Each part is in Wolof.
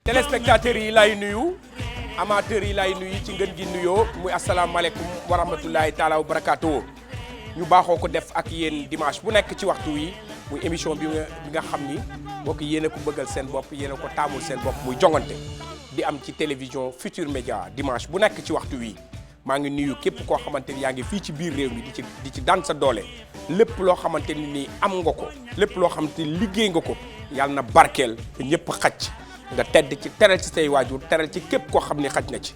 téléspectateurs yi lay nuyu amateurs yi lay nuyu ci ngeen gi nuyoo muy asalaamaaleykum wa rahmatulahi taala wa barakaatu ñu baaxoo ko def ak yéen dimanche bu nekk ci waxtu wi muy émission bi nga xam ni bokk yéen a ko bëggal seen bopp yéen a ko taamul seen bopp muy jongante di am ci télévision Futur Média dimanche bu nekk ci waxtu wi maa ngi nuyu képp koo xamante ni yaa ngi fii ci biir réew mi di ci daan sa doole lépp loo xamante ni nii am nga ko lépp loo xamante ni liggéey nga ko yàlla na barkeel te ñëpp xaj nga tedd ci teral ci say waajur teral ci képp koo xam ni xaj na ci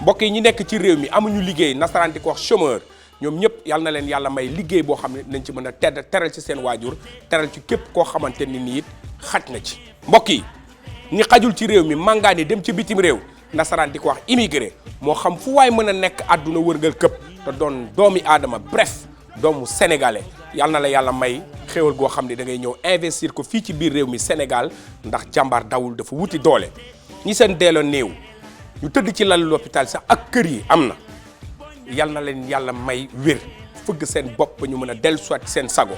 mbokk yi ñi nekk ci réew mi amuñu liggéey nasaraan di ko wax chômeur ñoom ñëpp yal na leen yàlla may liggéey boo xam ne nañ ci mën a tedd teral ci seen waajur teral ci képp koo xamante ni nii it xaj na ci mbokk yi ñi xajul ci réew mi màngaani dem ci bitim réew nasaraan di ko wax immigré moo xam fu waay mën a nekk àdduna wërngal këpp te doon doomi aadama bref doomu sénégalais yal na la yàlla may xéwal goo xam ne da ngay ñëw investir ko fii ci biir réew mi Sénégal ndax jàmbaar dawul dafa wuti doole ñi seen deelo néew ñu tëdd ci lalu l'hôpital sax ak kër yi am na yal na leen yàlla may wér fëgg seen bopp ba ñu mën a dellu soit seen sago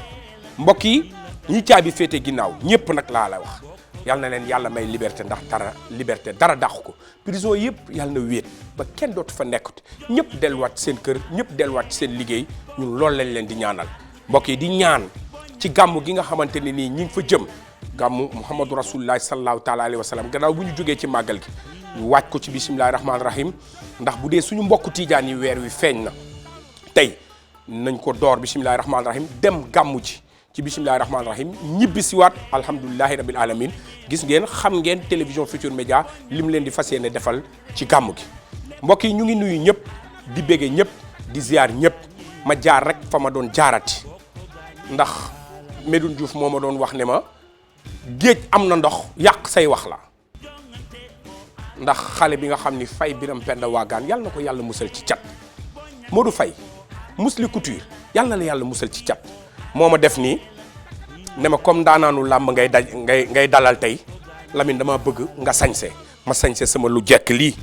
mbokk yi ñi caabi féete ginnaaw ñëpp nag laa la wax yal na leen yàlla may liberté ndax dara dàq ko prison yëpp yàlla na wéet ba kenn dootu fa nekkut ñëpp delluwaat seen kër ñëpp delluwaat seen liggéey ñun loolu lañ leen di ñaanal mbokk yi di ñaan ci gàmmu gi nga xamante ne nii ñi ngi fa jëm gàmmu Muhammadu Rasulullah sallallahu taala alayhi wa sallam gannaaw bu ñu jógee ci màggal gi ñu waaj ko ci bisimilahi rahmaani rahim ndax bu dee suñu mbokku tiijaan yi weer wi feeñ na tey nañ ko door bisimilahi rahmaani rahim dem gàmmu ci bisimilahi rahmaani rahim ñibbi si waat alhamdulilahi rabil alamin gis ngeen xam ngeen télévision Futur Média lim leen di fas yéene defal ci gàmmu gi mbokk yi ñu ngi nuyu ñëpp di bége ñëpp di ziar ñëpp ma jaar rek fa ma doon jaarati ndax Medoune Diouf moo ma doon wax ne ma géej am na ndox yàq say wax la ndax xale bi nga xam ni Faye Biram Penda Waagaan yàlla na ko yàlla musal ci cat Modou Faye Mously Couture yàlla na la yàlla musal ci cat moo ma def nii ne ma comme daanaanu làmb ngay dalal tey Lamine dama bëgg nga sañse ma sañse sama lu jekk lii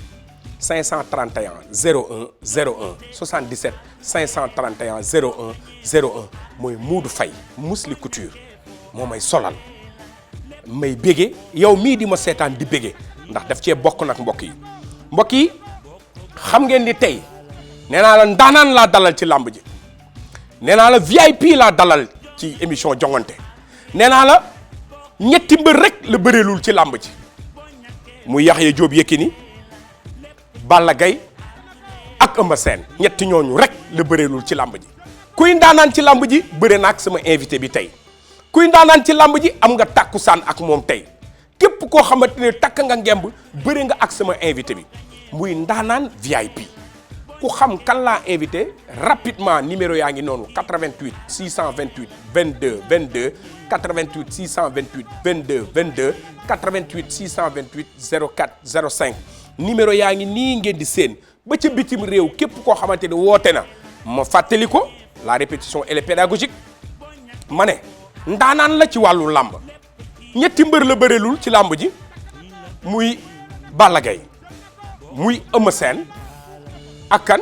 531 01 01 77 531 01 01 mooy Modou Faye Mously Couture moo may solal may bége yow mii di ma seetaan di bége ndax daf cee bokk nag mbokk yi xam ngeen ni tey nee naa la ndaanaan laa dalal ci làmb ji nee naa la VIP laa dalal ci émission jongante nee naa la ñetti mbër rek la bëreelul ci làmb ji muy Yaxya Jóob Yékini Balla Gaye ak Eumeu Sène ñetti ñooñu rek la bëreelul ci làmb ji kuy ndaanaan ci làmb ji bëre na ak sama invité bi tey kuy ndaanaan ci làmb ji am nga tàkkusaan ak moom tey képp koo xamante ne takk nga ngemb bëre nga ak sama invité bi muy ndaanaan VIP ku xam kan laa invité rapidement numéro yaa ngi noonu 88 628 22 22 88 628 22 22 88 628 04 05 numéro yaa ngi nii ngeen di seen ba ca bitim réew képp koo xamante ne woote na ma fàttali ko la répétition elle est pédagogique ma ne ndaanaan la ci wàllu làmb ñetti mbër la bëreelul ci làmb ji muy Balla Gaye muy Eumeu Sène ak kan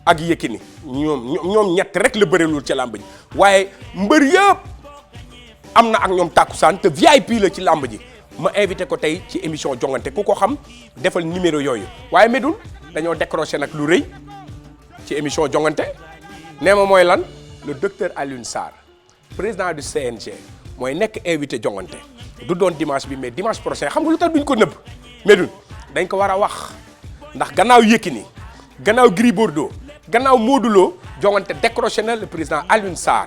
ak Yékini ñoom ñett rek la bëreelul ci làmb ji waaye mbër yëpp am na ak ñoom tàkkusaan te VIP la ci làmb ji ma invité ko tey ci émission jongante ku ko xam defal numéro yooyu waaye Medoune dañoo décroché nag lu rëy ci émission jongante nee ma mooy lan le docteur Alioune Sarr président du CNG mooy nekk invité jongante du doon dimanche bi mais dimanche prochain xam nga lu tax duñ ko nëbb Medoune dañ ko war a wax ndax gannaaw Yékini gannaaw Gris Bordeaux gannaaw Modou Lo jongante décroché na le président Alioune Sarr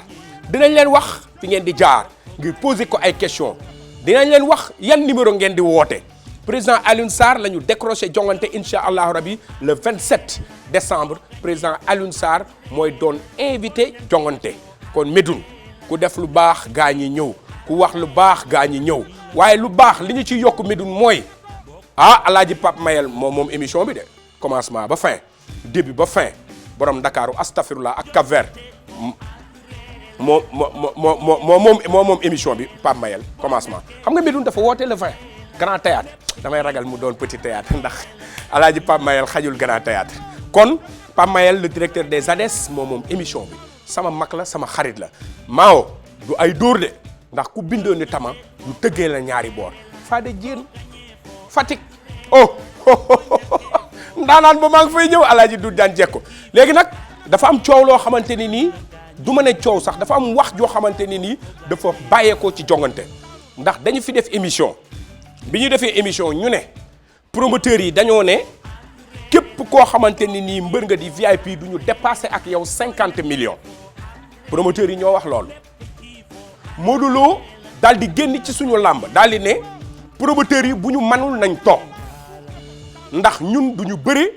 dinañ leen wax fi ngeen di jaar ngir poser ko ay questions dinañ leen wax yan numéro ngeen di woote président Alioune Sarr la ñu décroché jongante incha allahu rabi le 27 décembre président Alioune Sarr mooy doon invité jongante kon Medoune ku def lu baax gaa ñi ñëw ku wax lu baax gaa ñi ñëw waaye lu baax li ñu ci yokk Medoune mooy alaaji Pape Mayel moom émission bi de commencement ba fin début ba fin borom Ndakaaru astafirullah ak Cap-Vert moom émission bi Pape Mayel commencement xam nga Medoune dafa woote le 20 grand théâtre damay ragal mu doon petit théâtre ndax alaaji Pape Mayel xajul grand théâtre kon Pape Mayel le directeur des ADES moom émission bi sama mag la sama xarit la Mao du ay dóor de ndax ku bindoo ni tama du tëggee la ñaari boor Fade Diène Fatick oh ndaanaan ba maa ngi fay ñëw alaaji du daan jekko léegi nag dafa am coow loo xamante ni nii du ma ne coow sax dafa am wax joo xamante ni nii dafa bàyyeekoo ci jongante ndax dañu fi def émission bi ñu defee émission ñu ne promoteurs yi dañoo ne képp koo xamante ni nii mbër nga di VIP du ñu dépassé ak yow 50 millions promoteurs yi ñoo wax loolu Modou Lo daal di génn ci suñu làmb daal di ne promoteurs yi bu ñu manul nañ toog ndax ñun du ñu bëri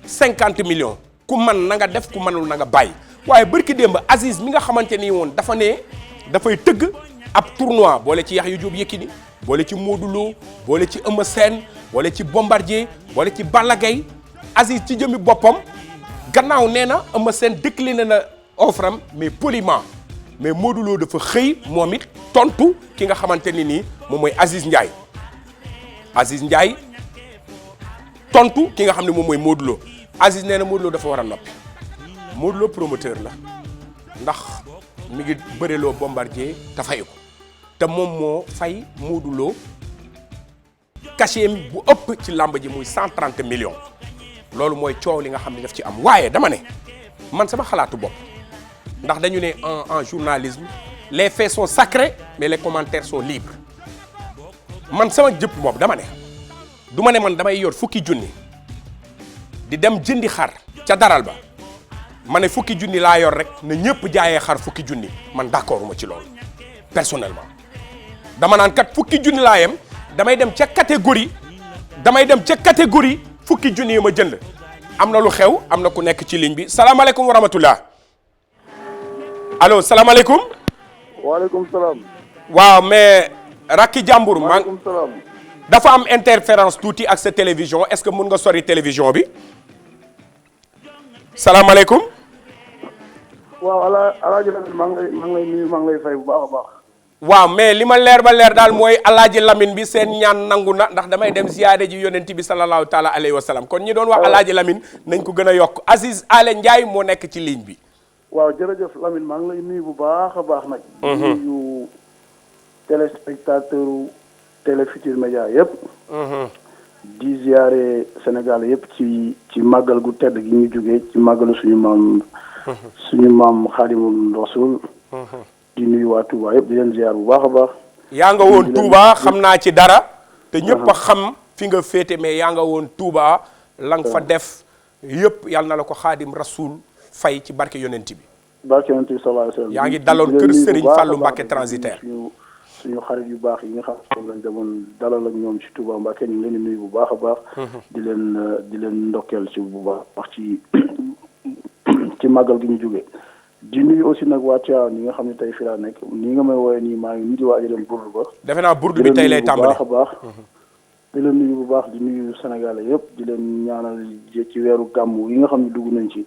50 millions ku man na nga def ku manul na nga bàyyi waaye bërki démb Aziz mi nga xamante ni woon dafa ne dafay tëgg ab tournoi boole ci Yaxya Jóob Yékini boole ci Modou Lo boole ci Eumeu Sène boole ci Bombardier boole ci Balla Gaye Aziz ci jëmi boppam gannaaw nee na Eumeu Sène décliné na offre am mais poliment mais Modou Lo dafa xëy moom it tontu ki nga xamante ni nii moom mooy Aziz Ndiaye tontu ki nga xam ne moom mooy Modou Lo Aziz nee na Modou Lo dafa war a noppi Modou Lo promoteur la ndax mi ngi bëreloo Bombardier te fay ko te moom moo fay Modou Lo cachet bu ëpp ci làmb ji muy 130 millions loolu mooy coow li nga xam ne daf ci am waaye dama ne man sama xalaatu bopp ndax dañu ne en journalisme les faits sont sacrés mais les commentaires sont libres man sama jëpp moom dama ne du ma ne man damay yor fukki junni di dem jëndi xar ca daral ba ma ne fukki junni laa yor rek na ñëpp jaayee xar fukki junni man d'accord ma ci loolu personnellement dama naan kat fukki junni laa yem damay dem ca catégorie fukki junni yi ma jënd am na lu xew am na ku nekk ci ligne bi salaamaaleykum wa rahmatullah allo salaamaaleykum. waaleykum salaam. waaw mais rakki jàmbur. waaleykum salaam. dafa am interférence tuuti ak sa télévision est-ce que mun nga sori télévision bi salaamaaleykum. waaw alaaji Lamine maa ngi lay nuyu maa ngi lay fay bu baax a baax. waaw mais li ma leer ba leer daal mooy alaaji Lamine bi seen ñaan nangu na ndax damay dem ziyaare ji yonent bi sallallahu taala alayhi wa sallam kon ñi doon wax alaaji Lamine nañ ko gën a yokk Aziz Ale Ndiaye moo nekk ci ligne bi. waaw jërëjëf Lamine maa ngi lay nuyu bu baax a baax nag. nuyu téléspectateur Télé Futurs Médias yëpp. di ziyaare Sénégal yëpp ci màggal gu tedd gi ñu jógee ci màggalu suñu maam Xaadimul Rasuul. di nuyu waa Touba yëpp di leen ziar bu baax a baax. yaa nga woon Touba xam naa ci dara. te ñëpp a xam fi nga féete mais yaa nga woon Touba. la nga fa def yëpp yàlla na la ko Xaadim Rasuul fay ci barke yonent bi. barke yonent bi sallallahu alayhi wa sallam. yaa ngi daloon kër Serigne Fallou Mbacké transitaire. suñu xarit yu baax yi nga xam ne lañ demoon dalal ak ñoom ci Touba Mbacké ñu ngi leen di nuyu bu baax a baax. di leen ndokkeel ci bu baax ci màggal gi ñu jógee. di nuyu aussi nag waa Thiawane ñi nga xam ne tey fii laa nekk nii nga may woowee nii maa ngi nii di waaj a dem burdu ba. defe naa burdu bi tey lay tàmbali bu baax a baax. di leen nuyu bu baax di nuyu Sénégalais yëpp di leen ñaanal ci weeru gàmmu yi nga xam ne dugg nañ ci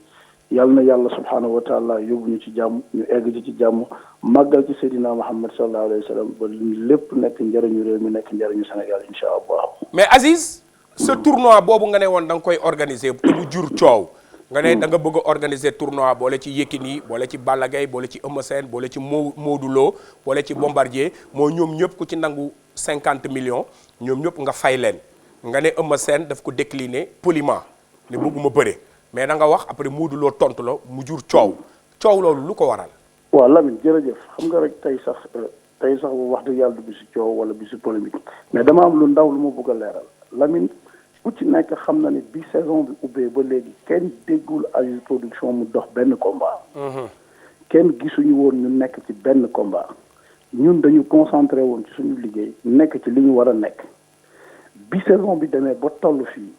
yàlla na yàlla subhaanahu wa taala yóbbu ñu ci jàmm ñu egg ci jàmm màggal ci Seydina Muhammad sallallahu alayhi wa sallam ba lépp nekk njëriñu réew mi nekk njëriñu Sénégal incha allah. mais Aziz sa tournoi boobu nga ne woon da nga koy organiser te bu jur coow. nga ne da nga bëgg a organiser tournoi boole ci Yékini boole ci Balla Gaye boole ci Eumeu Sène boole ci Modou Lo boole ci Bombardier moo ñoom ñëpp ku ci nangu 50 millions ñoom ñëpp nga fay leen nga ne Eumeu Sène daf ko décliner poliment ne bëgguma bëre mais da nga wax après Modou Lo tontu la mu jur coow loolu lu ko waral. waaw Lamine jërëjëf xam nga rek tey sax bu wax dëgg yàlla du bisu coow wala bisu polémique mais dama am lu ndaw lu ma bëgg a leeral Lamine. ku ci nekk xam na ne bi saison bi ubbee ba léegi kenn déggul Aziz Production mu dox benn combat. kenn gisuñu woon ñu nekk ci benn combat ñun dañu concentré woon ci suñu liggéey nekk ci li ñu war a nekk bi saison bi demee ba toll fii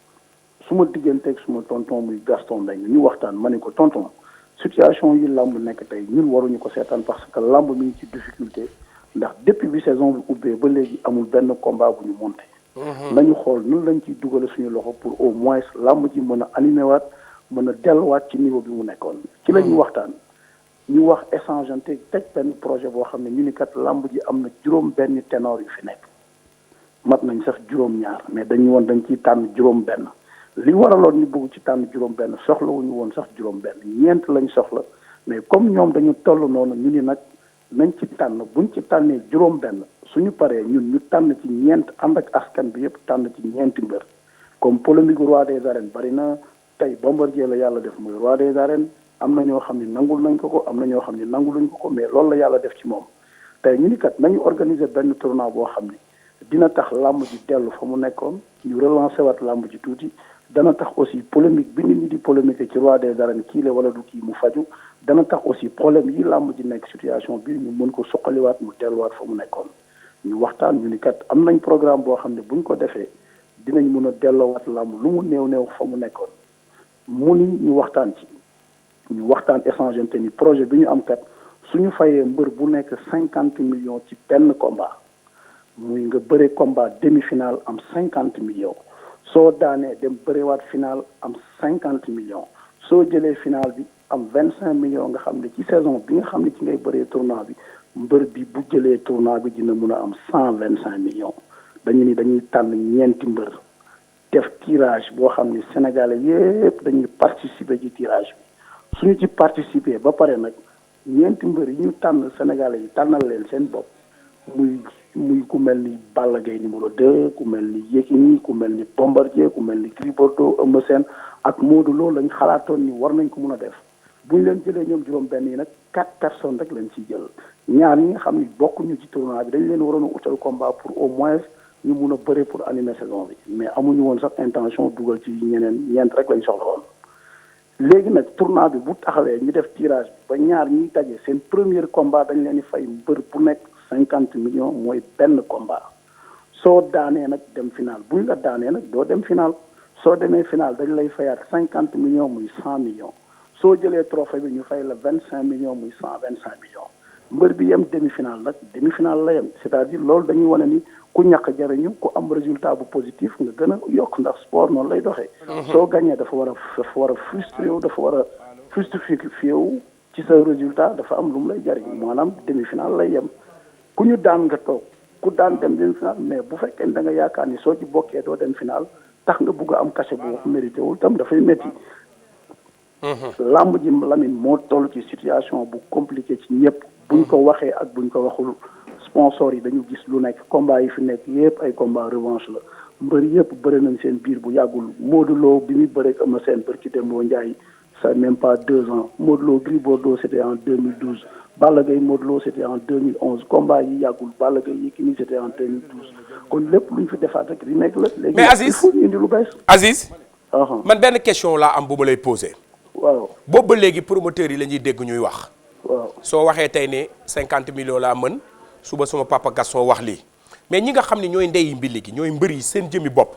su ma digganteeg suma tonton muy Gaston Mbengue ñu waxtaan ma ne ko tonton situation yi làmb nekk tey ñun waruñu ko seetaan parce que làmb mi ngi ci difficulté ndax depuis bi saison bi ubbee ba léegi amul benn combat bu ñu monté. nañu xool nun lañ ciy dugale suñu loxo pour au moins làmb ji mën a animé waat mën a delluwaat ci niveau bi mu nekkoon ci la ñu waxtaan ñu wax échangeante teg benn projet boo xam ne ñu ni kat làmb ji am na juróom benn ténor yu fi nekk mat nañ sax juróom ñaar mais dañu woon dañ ciy tànn juróom benn li waraloon ñu bëgg ci tànn juróom benn soxlawuñu woon sax juróom benn ñeent lañ soxla mais comme ñoom dañu toll noonu ñu ni nag nañ ci tànn buñ ci tànnee juróom benn suñu paree ñun ñu tànn ci ñeent ànd ak askan bi yëpp tànn ci ñeenti mbër comme polémique roi des arènes bari na tey Bombardier la yàlla def muy roi des arènes am na ñoo xam ne nangul nañ ko am na ñoo xam ne nanguluñ ko mais loolu la yàlla def ci moom tey ñu ni kat nañu organiser benn tournoi boo xam ne dina tax làmb ji dellu fa mu nekkoon ñu relancer waat làmb ji tuuti dana tax aussi polémique bi nit ñi di polémique ci roi des arènes kii la wala du kii mu faju dana tax aussi problème yi làmb ji nekk situation bi ñu mën ko suqaliwaat mu delluwaat fa mu nekkoon ñu waxtaan ñu ni kat am nañ programme boo xam ne buñ ko defee dinañ mën a delloowaat làmb lu mu néew fa mu nekkoon mu ni ñu waxtaan ci ñu waxtaan échanger te ni projet bi ñu am kat suñu fayee mbër bu nekk 50 millions ci benn combat muy nga bëre combat demi-finale am 50 millions soo daanee dem bërewaat finale am 50 millions soo jëlee finale bi am 25 millions nga xam ne ci saison bi nga xam ne ci ngay bëree tournoi bi mbër bi bu jëlee tournoi bi dina mun a am 125 millions dañu ni dañuy tànn ñeenti mbër def tirage boo xam ne sénégalais yépp dañuy participer ci tirage bi suñu ci participer ba pare nag ñeenti mbër yi ñu tànn sénégalais yi tànnal leen seen bopp muy ku mel ni Balla Gaye numéro 2 ku mel ni Yékini ku mel ni Bombardier ku mel ni Gris Bordeaux Eumeu Sène ak Modou Lo lañ xalaatoon ni war nañ ko mun a def bu ñu leen jëlee ñoom juróom benn yi nag 4 personnes rek lañ ciy jël ñaar ñi nga xam ni bokkuñu ci tournoi bi dañ leen waroon a utal combat pour au moins ñu mun a bëre pour animer saison bi mais amuñu woon sax intention dugal ci ñeent rek lañ soxla woon léegi nag tournoi bi bu taxawee ñu def tirage bi ba ñaar ñiy daje seen premier combat dañ leen di fay mbër bu nekk 50 millions mooy benn combat soo daanee nag dem final buñ la daanee nag doo dem final soo demee final dañ lay fayaat 50 millions muy 100 millions soo jëlee trophée bi ñu fay la 25 millions muy 125 millions mbër bi yem demi final nag demi final la yem c'est-à-dire loolu dañuy wane ni ku ñàkk jariñu ku am résultat bu positif nga gën a yokk ndax sport noonu lay doxee. soo gagné dafa war a frustré wu dafa war a frustré wu ci sa résultat dafa am lu mu lay jariñ maanaam demi final lay yem. ku ñu daan nga toog ku daan dem demi final mais bu fekkee da nga yaakaar ni soo ci bokkee doo dem final tax nga bugg a am cachet bu mérité wul tam dafay métti. làmb ji Lamine moo toll ci situation bu compliqué ci ñëpp. buñ ko waxee ak buñ ko waxul sponsor yi dañu gis lu nekk combat yi fi nekk yëpp ay combat revanche la mbër yëpp bëri nañ seen biir bu yàggul Modou Lo bi muy bëreeg Eumeu Sène bërki Dembo Ndiaye ça même pas 2 ans Modou Lo Gris Bordeaux c'était en 2012. Balla Gaye Modou Lo c'était en 2011 combat yi yàggul Balla Gaye Yékini c'était en 2012 kon lépp lu ñu fi defaat rek li nekk la. léegi mais Aziz il faut ñu indi lu bees. Aziz. man benn question laa am bu ma lay posé. waaw boobu ba léegi promoteurs yi la ñuy dégg ñuy wax. waaw soo waxee tey ne 50 millions laa mën suba sama papa Gaston wax lii mais ñi nga xam ne ñooy ndeyi mbili gi ñooy mbër yi seen jëmi bopp.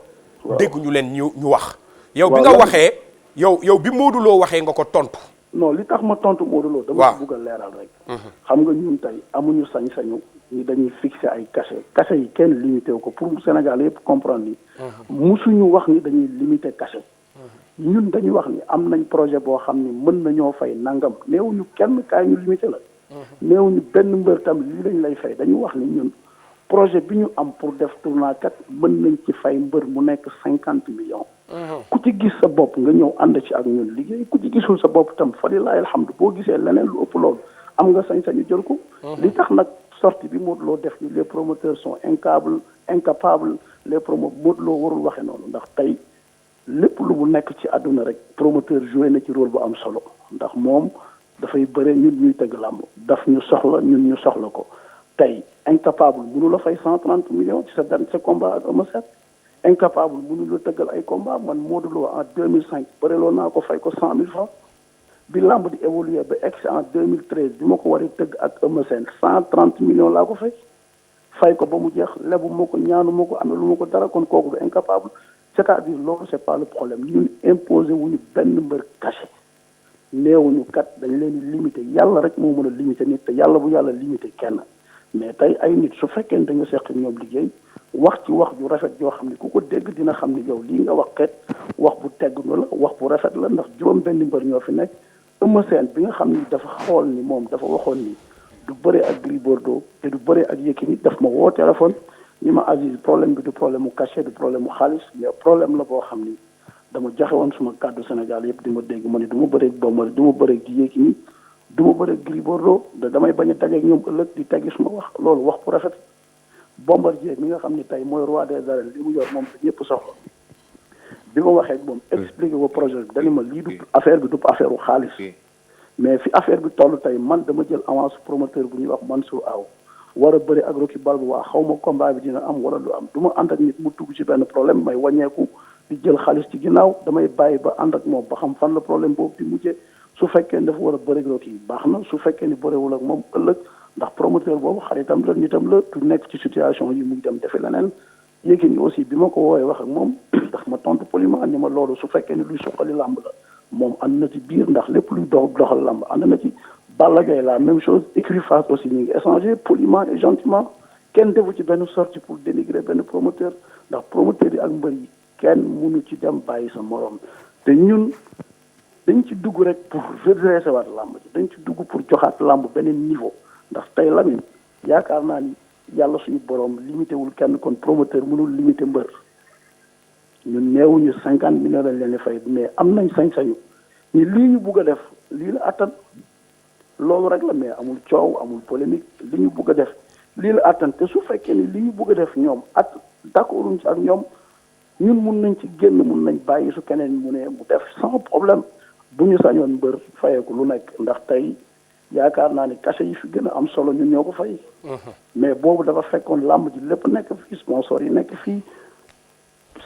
dégg ñu leen ñu wax. yow bi nga waxee yow bi Modou Lo waxee nga ko tontu. non li tax ma tontu Modou Lo dama ko bëgg a leeral rek. xam nga ñun tey amuñu sañ-sañu ni dañuy fixer ay cachet yi kenn limité wu ko pour Sénégal yëpp comprendre ni. musuñu wax ni dañuy limiter cachet. ñun dañuy wax ni am nañ projet boo xam ni mën nañoo fay nangam néewuñu kenn kaay ñu limité la. néewuñu benn mbër tam lii lañ lay fay dañu wax ni ñun projet bi ñu am pour def tournoi kat mën nañ ci fay mbër mu nekk 50 millions. ku ci gis sa bopp nga ñëw ànd ci ak ñun liggéey ku ci gisul sa bopp tam fa lillahi alhamdu boo gisee leneen lu ëpp loolu am nga sañ-sañu jël ko. li tax nag sortie bi Modou Lo def ni les promoteurs sont incapables Modou Lo warul waxe noonu ndax tey lépp lu mu nekk ci àdduna rek promoteur joué na ci rôle bu am solo ndax moom dafay bëre ñun ñuy tëgg làmb daf ñu soxla ñun ñu soxla ko tey incapable mënu la fay 130 millions ci sa combat ak Eumeu Sène incapable mënu la tëggal ay combat man Modou Lo en 2005 bëreloo naa ko fay ko 100 000 francs bi làmb di évoluer ba egg en 2013 bi ma ko waree tëgg ak Eumeu Sène 130 millions laa ko fay ko ba mu jeex lebu ma ko ñaanu ma ko amee lu ma ko dara kon kooku du incapable c'est-à-dire loolu c'est pas le problème ñun imposé wuñu benn mbër cachet néewuñu kat dañ leen di limité yàlla rek moo mën a limité nit te yàlla bu yàlla limité kenn mais tey ay nit su fekkee dañu seq ñoom liggéey wax ci wax ju rafet joo xam ne ku ko dégg dina xam ne yow lii nga wax kat wax bu teggnu la wax bu rafet la ndax juróom benn mbër ñoo fi nekk Eumeu Sène bi nga xam ni dafa xool ni moom dafa waxoon ni du bëre ak Gris Bordeaux te du bëre ak Yékini daf ma woo téléphone ni ma Aziz problème bi du problème mu cachet du problème mu xaalis mais problème la boo xam ni dama joxe woon suma kàddu Sénégal yëpp di ma dégg ma ni du ma bëreeg Bombardier du ma bëreeg di Yékini du ma bëreeg Gris Bordeaux damay bañ a dajeeg ñoom ëllëg di teggi suma wax loolu wax bu rafet Bombardier mi nga xam ni tey mooy roi des arènes li mu yor moom te ñëpp soxla bi ma waxee ak moom expliqué ko projet bi dañu ma lii du affaire bi du affaire u xaalis mais fi affaire bi toll tey man dama jël avance promoteur bu ñuy wax Mansour Aw war a bëri ak Rocky Balboa xaw ma combat bi dina am wala du am du ma ànd ak nit mu dugg ci benn problème may wàññeeku di jël xaalis ci ginnaaw damay bàyyi ba ànd ak moom ba xam fan la problème boobu di mujjee su fekkee ne dafa war a bëri ak Rocky baax na su fekkee ni bëriwul ak moom ëllëg ndax promoteur boobu xaritam la nitam la du nekk ci situation yi muy dem defi leneen Yékini aussi bi ma ko woowee wax ak moom ndax ma tontu poliment ni ma loolu su fekkee ni luy suqali làmb la moom ànd na ci biir ndax lépp luy doxal làmb ànd na ci Balla Gaye la même chose écurie Fass aussi ñu ngi échangé poliment et gentiment kenn defu ci benn sortie pour dénigrer benn promoteur ndax promoteur yi ak mbër yi kenn mënu ci dem bàyyi sa morom te ñun dañ ci dugg rek pour redresser waat làmb ji dañ ci dugg pour joxaat làmb beneen niveau ndax tey Lamine yaakaar naa ni yàlla suñu borom limité wul kenn kon promoteur mënul limité mbër ñun neewuñu 50 millions lañ leen di fay mais am nañ sañ-sañu ni lii ñu bugg a def lii la attan loolu rek la mais amul coow amul polémique li ñu bugg a def lii la attan te su fekkee ni li ñu bugg a def ñoom ak d'accorduñ ci ak ñoom ñun mun nañ ci génn mun nañ bàyyi su keneen mu ne mu def sans problème bu ñu sañoon mbër fayeeku lu nekk ndax tey yaakaar naa ni cachet yi fi gën a am solo ñun ñoo ko fay. mais boobu dafa fekkoon làmb ji lépp nekk fii sponsor yi nekk fii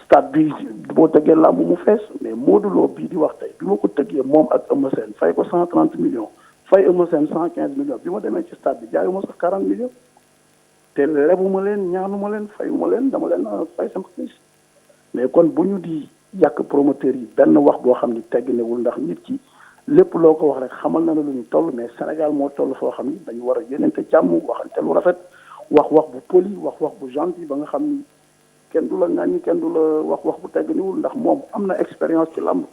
stade bi boo tëggee làmb mu fees mais Modou Lo bii di wax tey bi ma ko tëggee moom ak Eumeu Sène fay ko 130 millions fay Eumeu Sène 115 millions bi ma demee ci stade bi jaayuma sax 40 millions te lebuma leen ñaanuma leen fayuma leen dama leen fay sama xaalis mais kon bu ñu di yàq promoteur yi benn wax boo xam ni tegginewul ndax nit ki lépp loo ko wax rek xamal na ne lu ñu toll mais Sénégal moo toll foo xam ni dañu war a yénente jàmm waxante lu rafet wax bu poli wax bu gentil ba nga xam ni kenn du la ŋàññi kenn du la wax bu tegginiwul ndax moom am na expérience ci làmb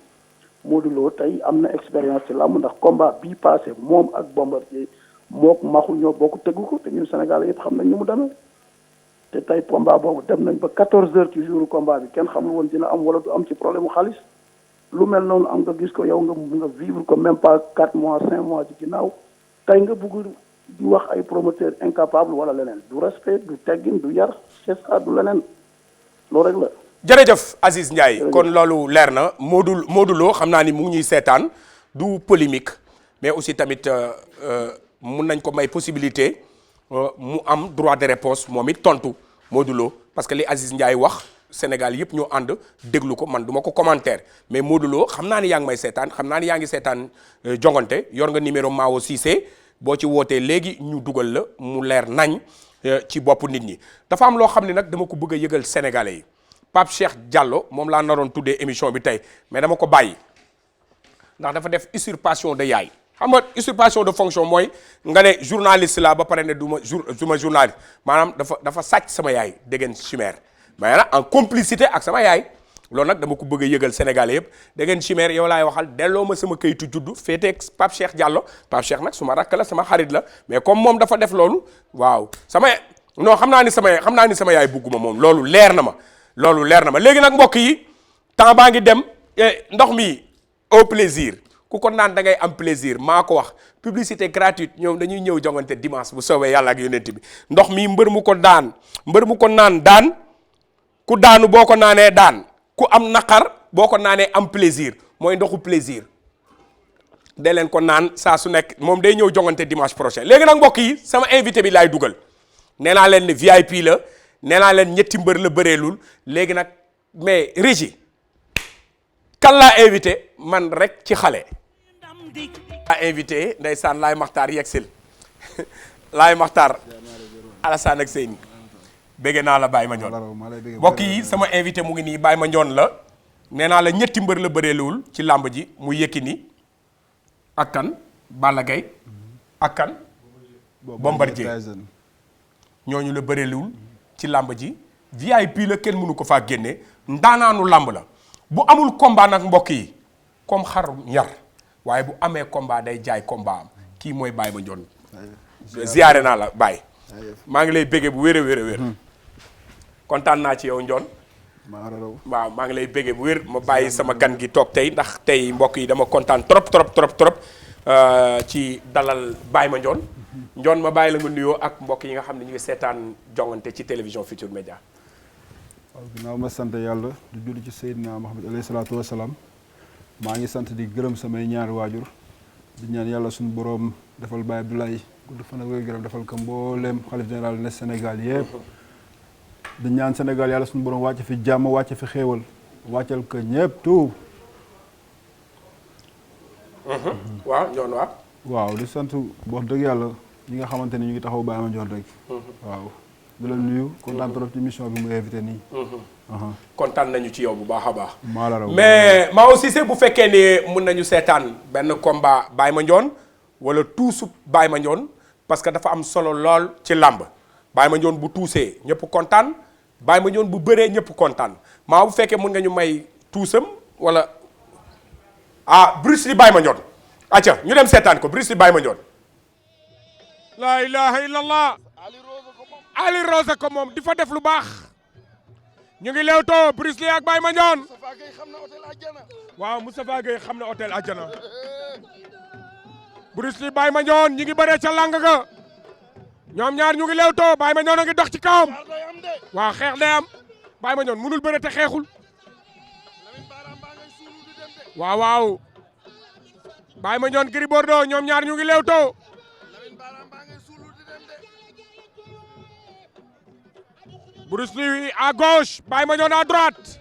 Modou Lo tey am na expérience ci làmb ndax combat bii passé moom ak Bombardier mook maxu ñoo bokk tëggu ko te ñun Sénégal yëpp xam nañ ni mu demee te tey combat boobu dem nañ ba 14 heures ci jour combat bi kenn xamul woon dina am wala du am ci problème mu xaalis lu mel noonu am nga gis ko yow nga vivre ko même pas 4 mois 5 mois ci ginnaaw tey nga bëgg di wax ay promoteur incapable wala leneen du respect du teggin du yar c'est ça du leneen loolu rek la. jërëjëf Aziz Ndiaye kon loolu leer na Modou Lo xam naa ni mu ngi ñuy seetaan du polémique mais aussi tamit mun nañ ko may possibilité mu am droit de réponse moom it tontu Modou Lo parce que li Aziz Ndiaye wax Sénégal yëpp ñoo ànd déglu ko man du ma ko commentaire mais Modou Lo xam naa ni yaa ngi may seetaan xam naa ni yaa ngi seetaan jongante yor nga numéro Mao Cissé boo ci wootee léegi ñu dugal la mu leer nañ ci bopp nit ñi dafa am loo xam ne nag dama ko bëgg a yëgal sénégalais yi Pape Cheikh Diallo moom laa naroon tuddee émission bi tey mais dama ko bàyyi ndax dafa def usurpation de yaay xam nga usurpation de fonction mooy nga ne journaliste la ba pare ne du ma journaliste maanaam dafa sàcc sama yaay dégg chimère mais nag en complicité ak sama yaay loolu nag dama ko bëgg a yëgal sénégalais yëpp dégg chimère yow laay waxal delloo ma sama kayitu juddu féeteeg Pape Cheikh Diallo Pape Cheikh nag suma rakk la sama xarit la mais comme moom dafa def loolu waaw non xam naa ni sama yaay bugguma moom loolu leer na ma léegi nag mbokk yi temps baa ngi dem ndox mi au plaisir ku ko naan da ngay am plaisir maa ko wax publicité gratuite ñoom dañuy ñëw jongante dimanche bu soobee yàlla ak yonent bi ndox mi mbër mu ko naan daan ku daanu boo ko naanee daan ku am naqar boo ko naanee am plaisir mooy ndoxu plaisir de leen ko naan saa su nekk moom day ñëw jongante dimanche prochain léegi nag mbokk yi sama invité bi laay dugal nee naa leen ne VIP la nee naa leen ñetti mbër la bëreelul léegi nag mais Régie kan laa invité man rek ci xale laa invité ndeysaan Laay Maxtaar yegsil Laay Maxtaar Alassane ak Seyni bëgg naa la Baye Mandione mbokk yi sama invité mu ngi nii Baye Mandione la nee naa la ñetti mbër la bëreelul ci làmb ji mu Yékini ak kan Balla Gaye ak kan Bombardier ñooñu la bëreelul ci làmb ji VIP la kenn mënu ko faa génne ndaanaanu làmb la bu amul combat nag mbokk yi comme xar yar waaye bu amee combat day jaay combat am kii mooy Baye Mandione ziyaare naa la Baye maa ngi lay béggee bu wér a wér kontaan naa ci yow Ndione waaw maa ngi lay béggee bu wér ma bàyyi sama gan gi toog tey ndax tey mbokk yi dama kontaan trop ci dalal Baye Mandione. Ndione ma bàyyi la nga nuyoo ak mbokk yi nga xam ne ñu ngi seetaan jongante ci télévision Futurs Médias. waaw ginnaaw ma sant yàlla di julli ci Seydina Muhammad alayhi salaatu wa salaam maa ngi sant di gërëm samay ñaari waajur di ñaan yàlla suñu borom defal Baye Abdoulaye gudd fan ak wér gërëm defal ko mbooleem xalif général ne Sénégal yëpp. di ñaan Sénégal yàlla suñu borom wàcc fi jàmm wàcc fi xéewal wàccal ko ñëpp tout. waaw Ndione waaw. waaw di sant wax dëgg yàlla ñi nga xamante ni ñu ngi taxaw Baye Mandione rek. waaw di la nuyu kontaan trop ci émission bi mu invité nii. kontaan nañu ci yow bu baax a baax. maa la raw mais Mao Cissé bu fekkee ne mun nañu seetaan benn combat Baye Mandione wala tuusu Baye Mandione parce que dafa am solo lool ci làmb Baye Mandione bu tuusee ñëpp kontaan Baye Mandione bu bëree ñëpp kontaan maa bu fekkee mun nga ñu may tuusam wala Bruce Lee Baye Mandione acca ñu dem seetaan ko Bruce Lee Baye Mandione. la ilaha illallah Ali Rose ko moom di fa def lu baax ñu ngi leewtoo Bruce Lee ak Baye Mandione waaw Moustapha Gueye xam na hôtel Adjana Bruce Lee Baye Mandione ñu ngi bëree ca lang ga ñoom ñaar ñu ngi leewtoo Baye Mandione a ngi dox ci kawam waaw xeex day am Baye Mandione munul bëre te xeexul waaw Baye Mandione Gris Bordeaux ñoom ñaar ñu ngi leewtoo Bruce Lee à gauche Baye Mandione à droite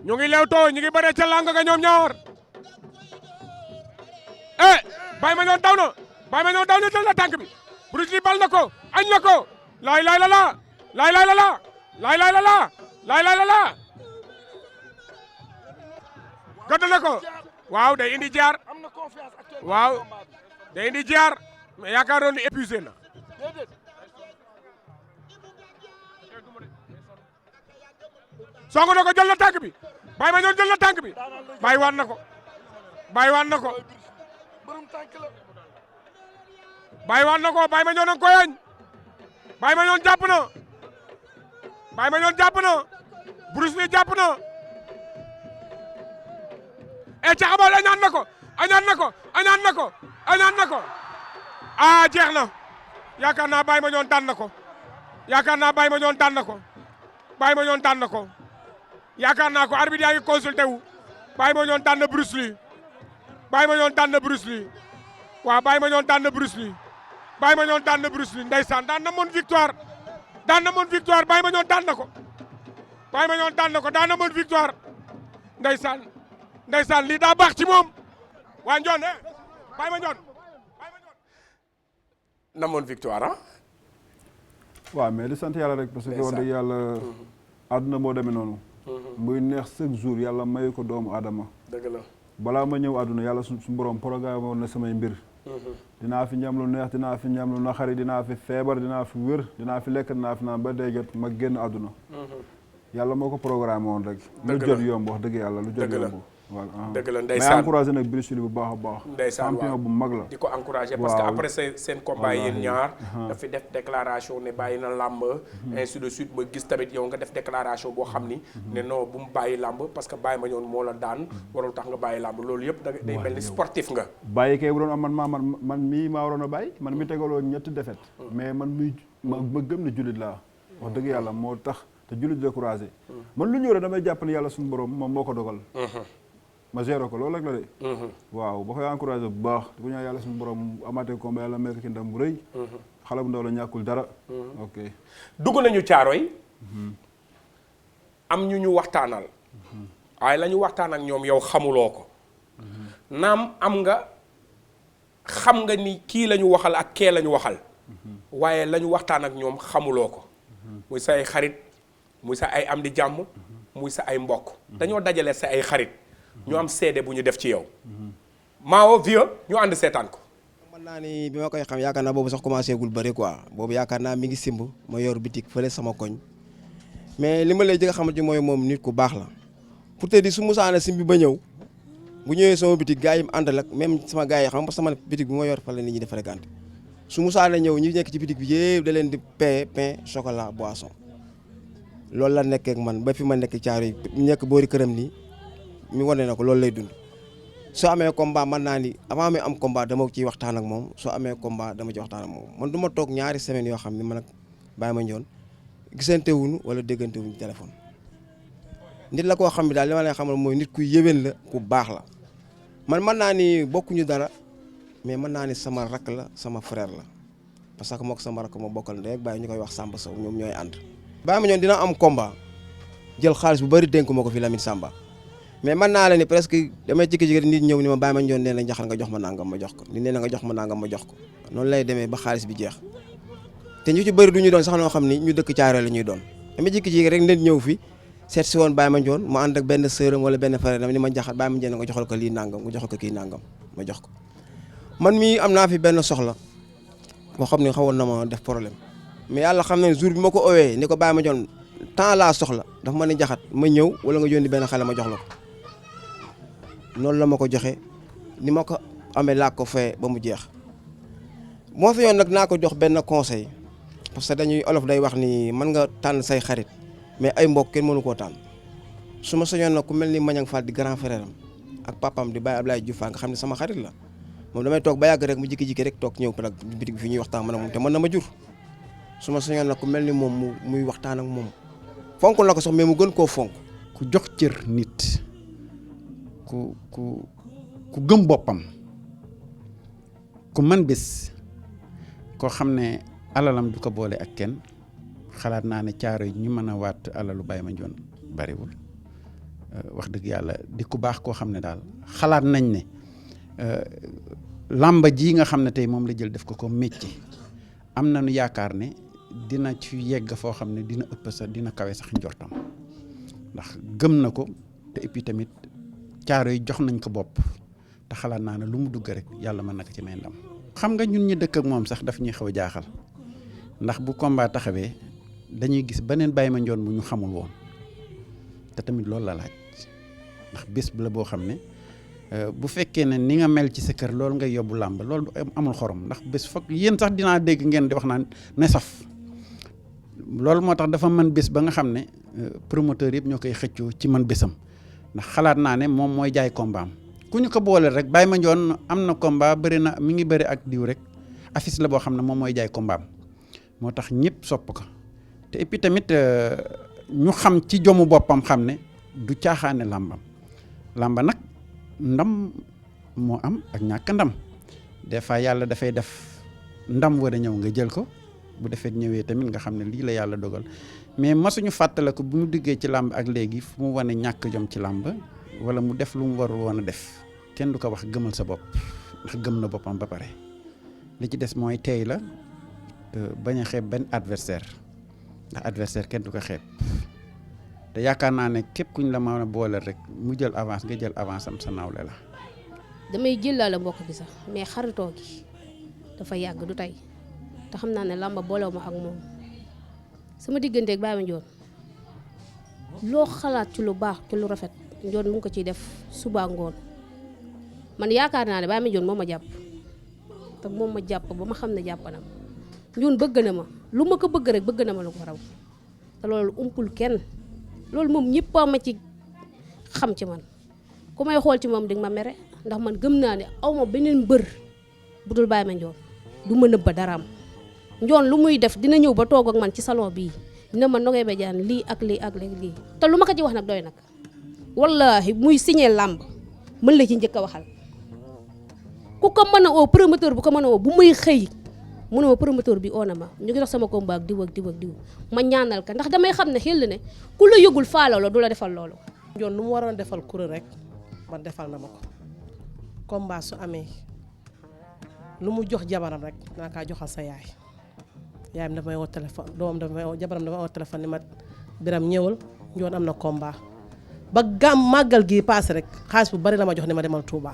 ñu ngi leewtoo ñu ngi bëre ca lang ga ñoom ñaar Baye Mandione daw na Baye Mandione daw na jël na tànk bi Bruce Lee bal na ko añ na ko laay la la laay la la laay la la laay la la gëdd na ko waaw day indi jaar waaw day indi jaar mais yaakaaroon ni épuisé na songo na ko jël na tànk bi Baye Mandione jël na tànk bi bàyyi waan na ko bàyyi waan na ko bàyyi waan na ko Baye Mandione a ngi koy añ Baye Mandione jàpp na Baye Mandione jàpp na Bruce Lee jàpp na caxabal añaan na ko añaan na ko añaan na ko añaan na ko jeex na yaakaar naa Baye Mandione daan na ko yaakaar naa Baye Mandione daan na ko Baye Mandione daan na ko yaakaar naa ko arbitre yaa ngi consulté wu Baye Mandione daan na Bruce Lee Baye Mandione daan na Bruce Lee waaw Baye Mandione daan na Bruce Lee Baye Mandione daan na Bruce Lee ndeysaan daan na moon victoire daan na moon victoire Baye Mandione daan na ko Baye Mandione daan na ko daan na moon victoire ndeysaan lii daa baax ci moom waa Ndione Baye Mandione na moon victoire waaw mais di sant yàlla rek parce que wax dëgg yàlla àdduna moo demee noonu muy neex chaque jour yàlla may ko doomu aadama dëgg la balaa ma ñëw àdduna yàlla su borom programme woon na samay mbir dinaa fi ñam lu neex dinaa fi ñam lu naxari dinaa fi feebar dinaa fi wér dinaa fi lekk dinaa fi naan ba dee jot ma génn àdduna yàlla moo ko programme woon rek lu jot yomb wax dëgg yàlla lu jot yomb voilà dëgg la ndeysaan mais encouragé nag Bruce Lee bu baax a baax ndeysaan champion bu mag la di ko encouragé parce que après seen combat yéen ñaar dafa def déclaration ne bàyyi na làmb ainsi de suite ma gis tamit yow nga def déclaration boo xam ni ne non bu mu bàyyi làmb parce que Baye Mandione moo la daan warul tax nga bàyyi làmb loolu yëpp da day mel ni sportif nga bàyyi kay bu doon am man mii maa waroon a bàyyi man mi tegaloo ñetti défaite mais man muy ma gëm ne jullit laa wax dëgg yàlla moo tax te jullit découragé man lu ñëw rek damay jàpp ne yàlla suñu borom moom moo ko dogal ma géré ko loolu rek la de waaw ba koy encouragé bu baax di ko ñaan yàlla suñu borom amaatee combat yàlla may ko ci ndam bu rëy xale bu ndaw la ñàkkul dara ok dugg nañu Caaroy am ñu waxtaanal waaye la ñu waxtaan ak ñoom yow xamuloo ko naam am nga xam nga ni kii la ñu waxal ak kee la ñu waxal waaye la ñu waxtaan ak ñoom xamuloo ko muy sa ay xarit muy sa ay am di jàmm muy sa ay mbokk dañoo dajale sa ay xarit ñu am seede bu ñu def ci yow Mao vieux ñu ànd seetaan ko mën naa ni bi ma koy xam yaakaar naa boobu sax commencé gul bëri quoi boobu yaakaar naa mi ngi simb ma yor bitik fële sama koñ mais li ma lay jëkk a xamante mooy moom nit ku baax la pour te di su musaana simbi ba ñëw bu ñëwee sama bitik gars yi mu àndal ak même sama gars yi xam nga sama bitik bi ma yor fa la nit ñi di fréquenté su musaana ñëw ñi nekk ci bitik bi yëpp da leen di pain chocolat boisson loolu la nekkee ak man ba fi ma nekk Caaroy nekk boori këram nii mi wane na ko loolu lay dund soo amee combat mën naa ni avant mi am combat dama ciy waxtaan ak moom soo amee combat dama ci waxtaan ak moom man du ma toog ñaari semaines yoo xam ne man ak Baye Mandione gisante wuñu wala déggante wuñu téléphone nit la koo xam ne daal li ma lay xamal mooy nit ku yéwén la ku baax la man mën naa ni bokkuñu dara mais mën naa ni sama rakk la sama frère la parce que mook sama rakk ma bokkal ndey ak baay ñu koy wax Samba Sow ñoom ñooy ànd. Baye Mandione dina am combat jël xaalis bu bëri dénk ma ko fi Lamine Samba mais mën naa la ni presque damay jékki-jékki nit ñëw ni ma Baye Mandione nee na Ndiakhate nga jox ma nangam ma jox ko ni nee na nga jox ma nangam ma jox ko noonu lay demee ba xaalis bi jeex te ñu ci bëri du ñu doon sax noo xam ni ñu dëkk Thiaroye la ñuy doon damay jékki-jékki rek nit ñëw fi seet si woon Baye Mandione mu ànd ak benn sœuram wala benn frère ni ma Ndiakhate Baye Mandione nga joxal ko lii nangam nga joxal ko kii nangam ma jox ko man mii am naa fi benn soxla boo xam ne xawoon na ma def problème mais yàlla xam ne jour bi ma ko owee ni ko Baye Mandione temps laa soxla dafa ma ne Ndiakhate ma ñëw wala nga yónni benn xale ma jox la ko noonu la ma ko joxe ni ma ko amee laa ko fee ba mu jeex moo fi yoon nag naa ko jox benn conseil parce que dañuy olof day wax ni mën nga tànn say xarit mais ay mbokk kenn mënu koo tànn su ma sañoon nag ku mel ni Mañang Fall di grand frère am ak papam di Baye Ablaye Diouf nga xam ne sama xarit la moom damay toog ba yàgg rek mu jikki-jikki rek toog ñëw nag bitig bi fi ñuy waxtaan man ak moom te mën na ma jur su ma sañoon nag ku mel ni moom muy waxtaan ak moom fonk la ko sax mais mu gën koo fonk. ku jox cër nit ku gëm boppam ku man bés koo xam ne alalam du ko boole ak kenn xalaat naa ne Thiaroye yi ñu mën a waat alalu Baye Mandione bariwul wax dëgg yàlla di ku baax koo xam ne daal xalaat nañ ne làmba ji nga xam ne tey moom la jël def ko métier am nañu yaakaar ne dina ci yegg foo xam ne dina ëpp sax dina kawe sax njortam ndax gëm na ko te et puis tamit Thiaroye yi jox nañ ko bopp te xalaat naa ne lu mu dugg rek yàlla mën na ko ci may ndam. xam nga ñun ñi dëkk ak moom sax daf ñuy xaw a jaaxal ndax bu combat taxawee dañuy gis beneen Baye Mandione bu ñu xamul woon te tamit loolu la laaj ndax bés la boo xam ne bu fekkee ne ni nga mel ci sa kër loolu ngay yóbbu làmb loolu amul xorom ndax bés foog yéen sax dinaa dégg ngeen di wax naan ne saf loolu moo tax dafa mën bés ba nga xam ne promoteur yëpp ñoo koy xëccoo ci man bésam ndax xalaat naa ne moom mooy jaay combat am ku ñu ko boole rek Baye Mandione am na combat bëri na mi ngi bëri ak diw rek affiche la boo xam ne moom mooy jaay combat am moo tax ñëpp sopp ko te et puis tamit ñu xam ci jomu boppam xam ne du caaxaane làmba nag ndam moo am ak ñàkk ndam des fois yàlla dafay def ndam war a ñëw nga jël ko bu defee ñëwee tamit nga xam ne lii la yàlla dogal mais masuñu fàttale ko bu mu duggee ci làmb ak léegi fu mu wane ñàkk jom ci làmb wala mu def lu mu warul woon a def kenn du ko wax gëmal sa bopp ndax gëm na boppam ba pare li ci des mooy teey la bañ a xeeb benn adversaire ndax adversaire kenn du ko xeeb te yaakaar naa ne képp kuñ la mën a booleel rek mu jël avance nga jël avance am sa nawle la. damay jëlaale mbokk gi sax mais xaritoo gi dafa yàgg du tey te xam naa ne làmba boolew ma ak moom sama digganteeg Baye Mandione loo xalaat ci lu baax ci lu rafet Ndione mu ngi ko ciy def suba ngoon man yaakaar naa ne Baye Mandione moo ma jàpp te moom ma jàpp ba ma xam ne jàpp na ma Ndione bëgg na ma lu ma ko bëgg rek bëgg na ma lu ko raw te loolu umpul kenn loolu moom ñëpp a ma ci xam ci man ku may xool ci moom di ma mere ndax man gëm naa ne aw ma beneen mbër bu dul Baye Mandione du ma nëbba daraam Ndione lu muy def dina ñëw ba toog ak man ci salon bii dina ma Nogay Badiane lii ak lii ak lii te lu ma ko ci wax nag doy nag wallahi muy signé làmb mën la ci njëkk a waxal ku ko mën a oo promoteur bu ko mën a oo bu muy xëy mu ne ma promoteur bi oo na ma ñu ngi dox sama combat ak diw ak diw ak diw ma ñaanal ka ndax damay xam ne xel ne ku la yëgul faalo la du la defal loolu. Ndione lu mu waroon defal kuréel rek man defal na ma ko combat su amee lu mu jox jabaram rek naa kaa joxal sa yaay yaayam dafa may woo téléphone doomam dafa may woo jabaram dafa may woo téléphone ni ma Biram ñëwal Ndione am na combat ba màggal gii paase rek xaalis bu bari la ma jox ni ma demal Touba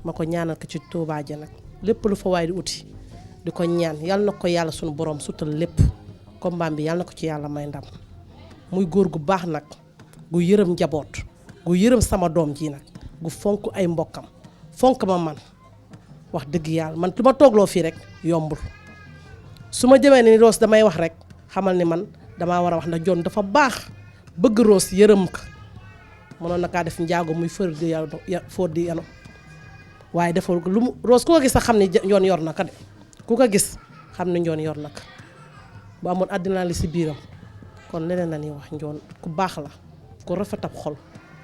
ma ko ñaanal ko ci Touba ja nag lépp lu fa waay di uti di ko ñaan yàlla na ko yàlla sunu borom sutal lépp combat bi yàlla na ko ci yàlla may ndam muy góor gu baax nag gu yërëm njaboot gu yërëm sama doom ji nag gu fonk ay mbokkam fonk ma man wax dëgg yàlla man lu ma toogloo fii rek yombul su ma jëmee ni Rose damay wax rek xamal ni man damaa war a wax ndax Ndione dafa baax bëgg Rose yërëm ko mënoon na kaa def njaago muy fër di fóot di yanu waaye defal lu mu Rose ku ko gis sax xam ne njoon yor na ka de ku ko gis xam ne njoon yor na ka bu amoon àddina li si biiram kon leneen na ni wax njoon ku baax la ku rafet ab xol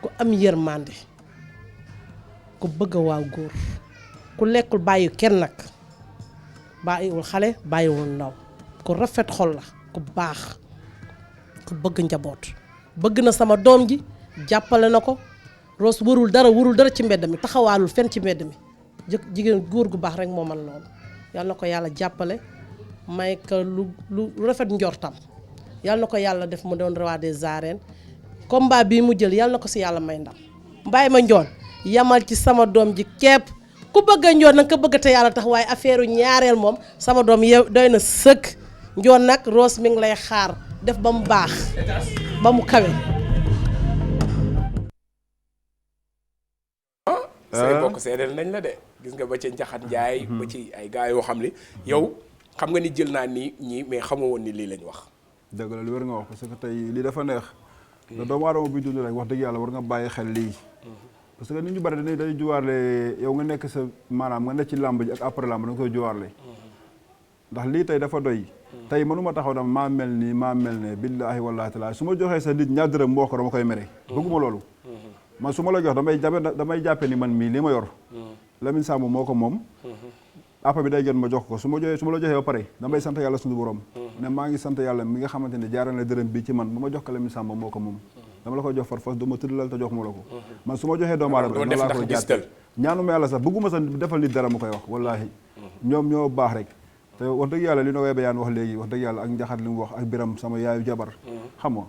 ku am yërmande ku bëgg a waaw góor ku lekkul bàyyi kenn nag bàyyiwul xale bàyyiwul ndaw ku rafet xol la ku baax ku bëgg njaboot bëgg na sama doom ji jàppale na ko Rose warul dara ci mbedd mi taxawaalul fenn ci mbedd mi jigéen góor gu baax rek moo man loolu yal na ko yàlla jàppale may ko lu rafet njortam yal na ko yàlla def mu doon roi des arènes combat bii mu jël yal na ko si yàlla may ndam mbaay ma njoon yamal ci sama doom ji képp ku bëgg a njoon nag ko bëgg te yàlla tax waaye affaire ñaareel moom sama doom yow doy na sëkk njoon nag Rose mi ngi lay xaar def ba mu baax ba mu kawe. say bokk seedeel nañ la de gis nga ba ci Njaxat Njaay ba ci ay gars yoo xam ne yow xam nga ni jël naa nii ñii mais xamoo woon ni lii lañ wax. dëgg la lu wér nga wax parce que tey lii dafa neex. te doomu aadama bi dund rek wax dëgg yàlla war nga bàyyi xel lii. parce que nit ñu bari dañuy juwaarle yow nga nekk sa maanaam nga nekk ci làmb ji ak après làmb da nga koy juwaarle. ndax lii tey dafa doy. tey mënuma taxaw dama maa mel nii maa mel ne billaahi wallaahi taala su ma joxee sa nit ñaar dërëm mboo ko dama koy mere. bëgguma loolu. man su ma la jox damay jàppe ni man mii li ma yor. Lamine Samb moo ko moom. appa bi day jot ma jox ko su ma la joxee ba pare damay sant yàlla suñu borom. ne maa ngi sant yàlla mi nga xamante ne jaaral na dërëm bi ci man ba ma jox ko Lamine Samb moo ko moom. dama la ko jox far fas du ma tëddalal te jox ma la ko. man su ma joxee doomu aadama noonu laa ko jàppe ñaanuma yàlla sax bëgguma sax defal nit dara mu koy wax wallaahi. ñoom ñoo baax rek. te wax dëgg yàlla li na koy bayaan wax léegi wax dëgg yàlla ak Njaxat li mu wax ak Biram sama yaayu jabar xam nga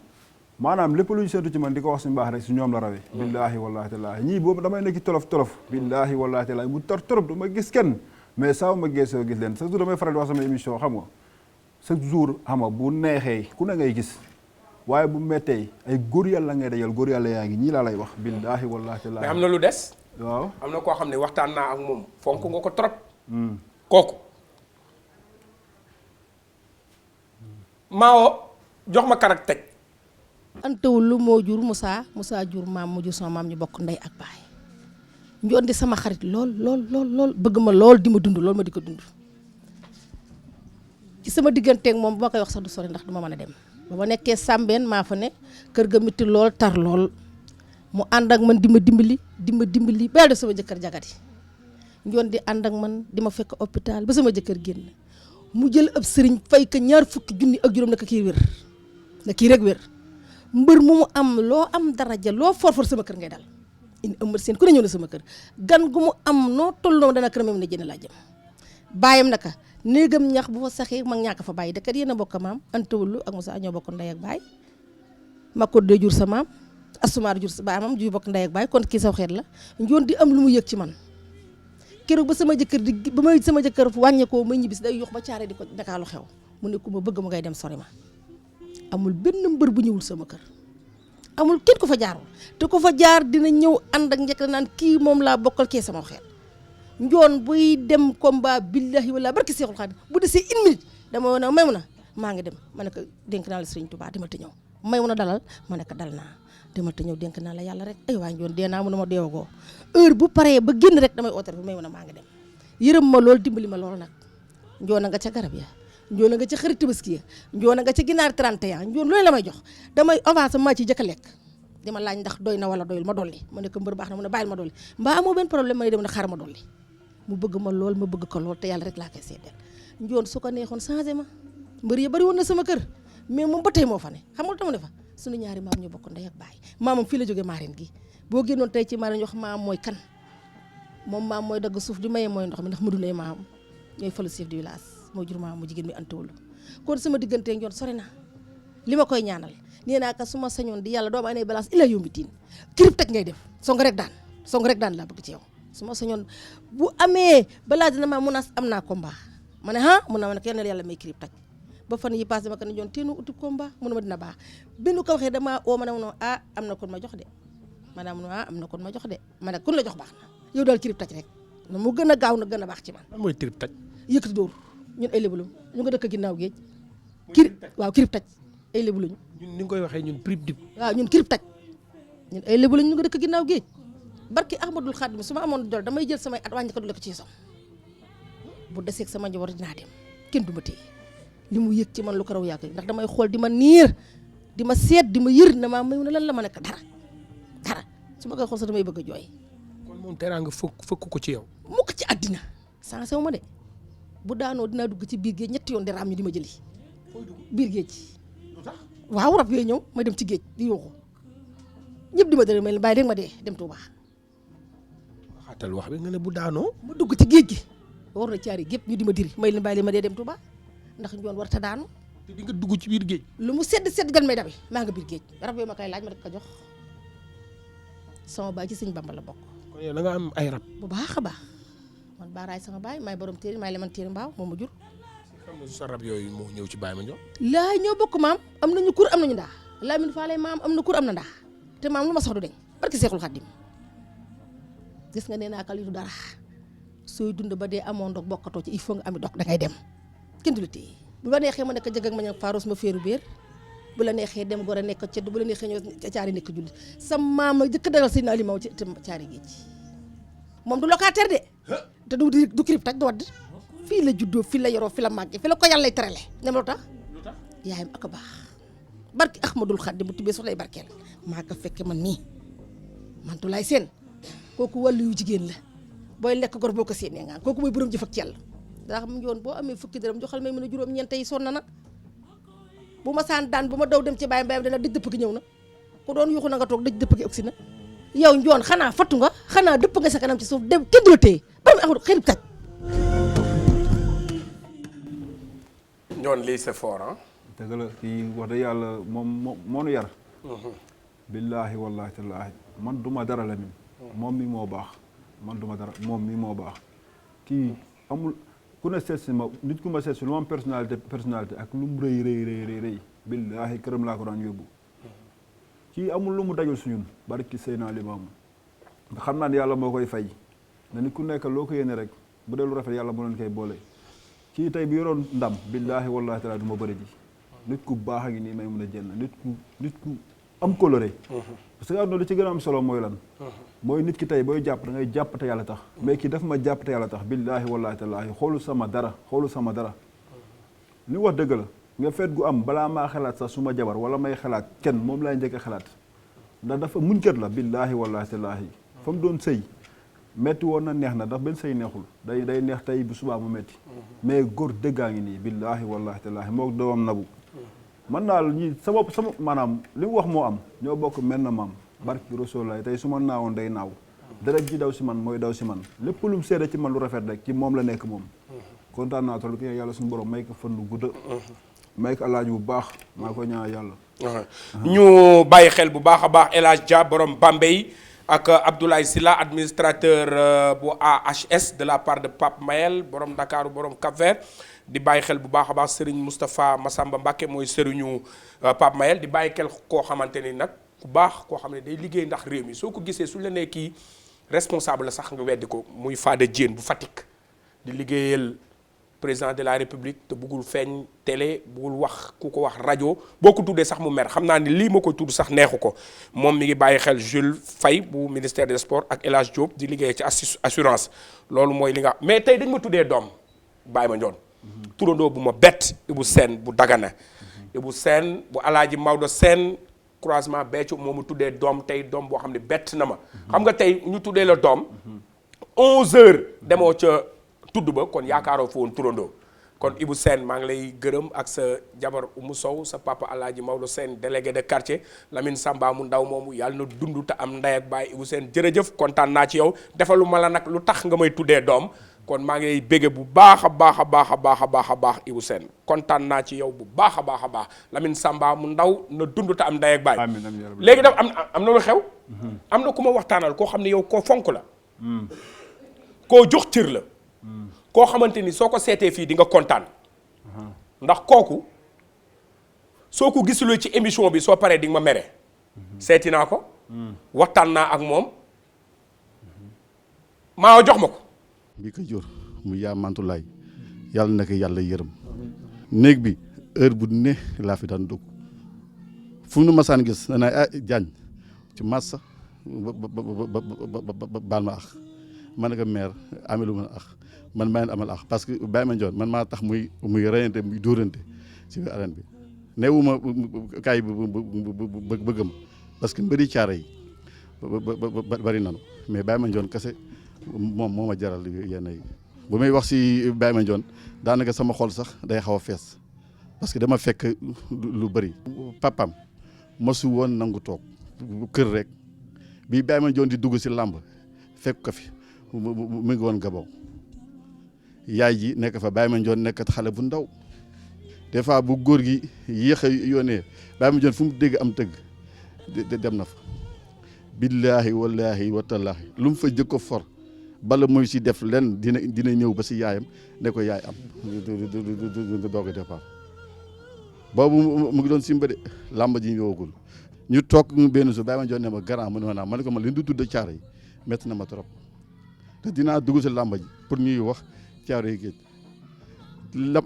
maanaam lépp lu ñu séntu ci man di ko wax si mbaax rek si ñoom la rawee billaahi wallaahi taalaa ñii boobu damay nekk tolof billaahi wallaahi taalaa mu torop du ma gis kenn mais saa ma geesoo gis leen chaque jour damay faral di wax sama émission xam nga chaque jour xam nga bu neexee ku ne ngay gis waaye bu mettee ay góor yàlla ngay dajal góor yàlla yaa ngi ñii laa lay wax billaahi wallaahi taalaa mais am na lu des waaw am na koo xam ne waxtaan naa ak moom fonk nga ko trop kooku Maawo jox ma karak teg antewul lu moo jur Moussa jur maam mu jur sama maam ñu bokk ndey ak baay njoon di sama xarit lool bëgg ma lool di ma dund lool ma di ko dund ci sama digganteeg moom bu ma koy wax sax du sori ndax du ma mën a dem ba ma nekkee Sambeen maa fa ne kër ga mitti lool tar lool mu ànd ak man di ma dimbali ba def sama jëkkër jagati njoon di ànd ak man di ma fekk hôpital ba sama jëkkër génn mu jël ab sëriñ fay ka 20 junni ak juróom na kii wér na kii rek wér mbër mu am loo am daraja loo for sama kër ngay dal indi ëmër seen ku ne ñëw na sama kër gan gu mu am noo toll noonu dana këram ne jënd laa jëm bàyyam naka néegam ñax bu fa saxee mag ñàkk fa bàyyi dëkkat yéen a bokk maam antawulu ak Moussa ñoo bokk ndey ak baay ma ko dee jur sa maam asumaar jur sa maam ju bokk ndey ak baay kon kii saw xeet la njoon di am lu mu yëg ci man keroog ba sama jëkkër wàññeekoo may ñibbisi day yox ba caare di ko dakaalu xew mu ne ku ma bëgg ma ngay dem sori ma amul benn mbër bu ñëwul sama kër amul kenn ko fa jaarul te ko fa jaar dina ñëw ànd ak njëkk naan kii moom laa bokkal kee sama xeet njoon buy dem combat billahi wala barki Seexul Xaadim bu desee 1 minute dama woon may mun a maa ngi dem ma ne ko dénk naa la Sëriñ Tuubaa demal te ñëw may mun a dalal ma ne ko dal naa demal te ñëw dénk naa la yàlla rek ay waa njoon dee naa mu ne ma deewagoo heure bu paree ba génn rek damay oote may mun a maa ngi dem yërëm ma lool dimbali ma lool nag njoon a nga ca garab ya njoon a nga ca xarit tabaski ya njoon a nga ca ginaar 31 njoon loolu la may jox damay avance maa ci jëkk a lekk dama laaj ndax doy na wala doyul ma dolli ma ne ko mbër baax na mu ne bàyyil ma dolli mbaa amoo benn problème may dem na xaar ma dolli mu bëgg ma lool ma bëgg ko lool te yàlla rek laa koy seedeel njoon su ko neexoon changé ma mbër ya bari woon na sama kër mais moom ba tey moo fa ne xam nga lu tax mu ne fa suñu ñaari maam ñu bokk ndey ak baay maamam fii la jógee Marine gi boo génnoon tey ci Marine wax maam mooy kan moom maam mooy dagg suuf di maye mooy ndox mi ndax mu dunee maam ñooy falu chef du village moo jur maam mu jigéen mi antawlu kon sama diggante njoon sori na li ma koy ñaanal nee naa ka su ma sañoon di yàlla doomu anee balance illa yombi tiin kirib teg ngay def song rek daan laa bëgg ci yow su ma sañoon bu amee balaa dina ma mun a am naa combat ma ne mun na ma ne kenn yàlla may kirib teg ba fan yi passé ma ko ne njoon teenu uti combat mun na ma dina baax benn ko waxee damaa oo ma ne ma am na kon ma jox de maanaam am na kon ma jox de ma ne kun la jox baax na yow daal kirib taj rek mu gën a gaaw na gën a baax ci man. lan mooy kirib taj. yëkkati dóor ñun ay lébu lañu ñu nga dëkk ginnaaw géej. kirib taj ay lébu lañu. ñun ni nga koy waxee ñun prib dib. waaw ñun kirib taj ñun ay lébu lañ ñu nga dëkk ginnaaw géej barki Ahmadul Xaadim su ma amoon doole damay jël samay at wàññi ko dule ko ci som bu deseeg sama njaboot dinaa dem kenn du ma téye li mu yëg ci man lu ko raw yàgg ndax damay xool di ma niir di ma seet di ma yër na maa may ne lan la ma nekk dara su ma koy xool sax damay bëgg a jooy. kon moom teraanga fëkk ko ci yow. mukk ci àddina sensé wu ma de bu daanoo dinaa dugg ci biir géej ñetti yoon di raam ñu di ma jëli biir géej waaw rab yooyu ñëw ma dem ci géej di yuuxu ñëpp di ma dëre may bàyyi rek ma dee dem Touba. waxaatal wax bi nga ne bu daanoo. ma dugg ci géej gi war na caari gépp ñu di ma diri may leen bàyyi leen ma dee dem Touba ndax njoon war ta daanu. te di nga dugg ci biir géej. lu mu sedd gan may dabi maa nga biir géej rab yooyu ma koy laaj ma def ko jox sama baay ci sëñ Bamba la bokk. kon yow da nga am ay rab. bu baax a baax man baaraay sama baay maay borom téere maay leman téere mbaaw moo ma jur. xam nga sa rab yooyu moo ñëw ci Baye Mandione. laay ñoo bokk maam am nañu kur am nañu ndaa Lamine Faale maam am na kur am na ndaa te maam lu ma sax du deñ barki Seexul Xaddim gis nga nee naa kalitu dara sooy dund ba dee amoo ndox bokkatoo ci il faut nga ami dox dangay dem kenn du la téye bu la neexee ma nekk jëgg ak ma ñëw Faros ma féeru béer bu la neexee dem Gora nekk cedd bu la neexee ñëw caari nekk julli sa maam a jëkk dagal seen alimaw ci caari géej moom du locataire de te du kirib tak du wadd fii la juddoo fii la yoroo fii la màggee fii la ko yàlla terale ñam lu tax yaayam ak a baax barki Ahmadul Xaadim bu tibbee sox lay barkeel maa ko fekke man nii man tu lay seen kooku wàllu yu jigéen la booy lekk gor boo ko séenee nga kooku mooy borom jëf ak cell daa xam njoon boo amee fukki dërëm joxal may mën a juróom ñeent yi sonn na bu ma saan daan bu ma daw dem ci bàyyam dana dëj dëpp gi ñëw na ku doon yuuxu na nga toog dëj dëpp gi ogsi na yow njoon xanaa fattu nga xanaa dëpp nga sa kanam ci suuf dem kenn du la téye ba mu amul xërib taj Njoon lii c'est fort ah. dëgg la kii wax dëgg yàlla moom moo nu yar. billaahi wallaahi tallaahi man duma dara la min moom mi moo baax man duma dara moom mi moo baax kii amul ku ne seet si ma nit ku ma seet si lu ma am personnalité ak lu mu rëy billaahi këram laa ko daan yóbbu kii amul lu mu dajul suñun barki Seydina Limaamu nga xam naa ne yàlla moo koy fay na nit ku nekk loo ko yéene rek bu dee lu rafet yàlla moo leen koy boole kii tey bi yoroon ndam billaahi wallaahi taala du ma bëri ji nit ku baax a ngi nii may mën a jënd nit ku am coloré parce que àdduna li ci gën a am solo mooy lan mooy nit ki tey booy jàpp da ngay jàpp te yàlla tax mais kii daf ma jàpp te yàlla tax billaahi wallaahi tallaahi xoolu sama dara li wax dëgg la nga feet gu am balaa maa xalaat sax su ma jabar wala may xalaat kenn moom laay njëkk a xalaat ndax dafa muñ kër la billaahi wallaahi tallaahi fa mu doon sëy metti woon na neex na ndax benn sëy neexul day neex tey bu subaa mu metti mais góor dëggaa ngi nii billaahi wallaahi tallaahi moo doomam nabu man daal ñi sama maanaam li mu wax moo am ñoo bokk mel na maam barki Rasulullaah tey su ma naawoon day naaw deret ji daw si man mooy daw si man lépp lu mu seede ci man lu rafet rek ci moom la nekk moom kontaan naa tollu ki yàlla suñu borom may ko fan lu gudda may ko alaaj bu baax maa ko ñaan yàlla ñu bàyyi xel bu baax a baax El Hadj Dia borom Bambey ak Abdoulaye Sylla administrateur bu AHS de la part de Pape Mayel borom Dakar borom Cap-Vert di bàyyi xel bu baax a baax Serigne Moustapha Massamba Mbacké mooy sëriñu Pape Mayel di bàyyi xel koo xamante ni nag ku baax koo xam ne day liggéey ndax réew mi soo ko gisee suñu la nee kii responsable la sax nga weddi ko muy Fada Diène bu Fatick di liggéeyal président de la République te bëggul feeñ télé bëggul wax ku ko wax rajo boo ko tuddee sax mu mer xam naa ni lii ma ko tudd sax neexu ko moom mi ngi bàyyi xel Jules Faye bu ministère des sports ak El Hadj Diop di liggéey ci assurance loolu mooy li nga mais tey dañ ma tuddee doom Baye Mandione turandoo bu ma bett Ibou Sène bu Dagana Ibou Sène bu Alaaji Maodo Sène croisement Béthio moo ma tuddee doom tey doom boo xam ne bett na ma xam nga tey ñu tuddee la doom 11h demoo ca tudd ba kon yaakaaroo fa woon turandoo kon Ibou Sène maa ngi lay gërëm ak sa jabar Oumou Sow sa papa Alaaji Maodo Sène délégué de quartier Lamine Samba mu ndaw moomu yàlla na dund te am ndey ak baay Ibou Sène jërëjëf kontaan naa ci yow defalu ma la nag lu tax nga may tuddee doom kon maa ngi lay bége bu baax a baax Ibou Sène kontaan naa ci yow bu baax a baax Lamine Samba mu ndaw na dund te am ndey ak baay léegi daf am na lu xew am na ku ma waxtaanal koo xam ne yow koo fonk la koo jox cër la koo xamante ni soo ko seetee fii di nga kontaan ndax kooku soo ko gisuloo ci émission bi soo paree di nga ma mere seeti naa ko waxtaan naa ak moom maa jox ma ko bi ko jur mu yaa mantulaay yàlla na ko yàlla yërëm néeg bi heure bu ne laa fi daan dugg fu nu masaan gis danaa Diagne ci massa baal ma ax man nag maire amelu ma ax man maa leen amal ax parce que Baye Mandione man maa tax muy reyante muy dóorante ci biir arène bi neewuma kaay bëggam parce que mbëri caare yi bari nanu mais Baye Mandione kese moom moo ma jaral yenn yi bu may wax ci Baye Mandione daanaka sama xol sax day xaw a fees parce que dama fekk lu bëri papam mosu woon nangu toog kër rek bi Baye Mandione di dugg ci làmb fekk ko fi mu ngi woon Gabon yaay ji nekk fa Baye Mandione nekk xale bu ndaw des fois bu góor gi yéex a yónnee Baye Mandione fu mu dégg am tëgg dem na fa billaahi wallaahi watallaahi lu mu fa jëkk ko for bala muy si def len dina ñëw ba si yaayam ne ko yaay am doog a départ boobu mu ngi doon simba de làmb ji ñëwagul ñu toog benn su Baye Mandione ne ma grand mu ne ma ne ko ma li du tudd caare yi métti na ma trop te dinaa dugg si làmb ji pour ñuy wax caare yi géej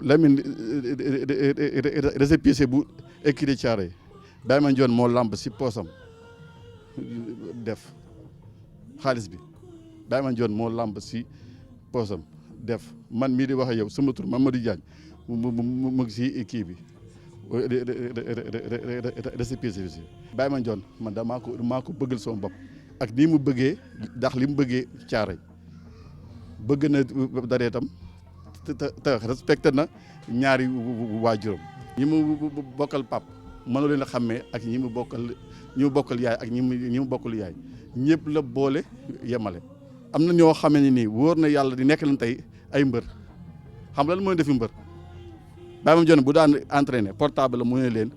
Lamine récépissé bu écrit caare yi Baye Mandione moo làmb si poosam def xaalis bi Baye Mandione moo làmb si poosam def man mii di wax ak yow sama tur Mamadou Diagne mu ngi si kii bi récépissé bi si Baye Mandione man maa ko bëggal sama bopp ak nii mu bëggee ndax li mu bëggee caare bëgg na dareetam te respecté na ñaari waajuram ñi mu bokkal pap mënu leen a xàmmee ak ñi mu bokkal yaay ak ñi mu bokkal yaay ñëpp la boole yemale. am na ñoo xamee ne nii wóor na yàlla di nekk leen tey ay mbër xam lan mooy defi mbër Baye Mandione bu daan entraîné portable la mu ne leen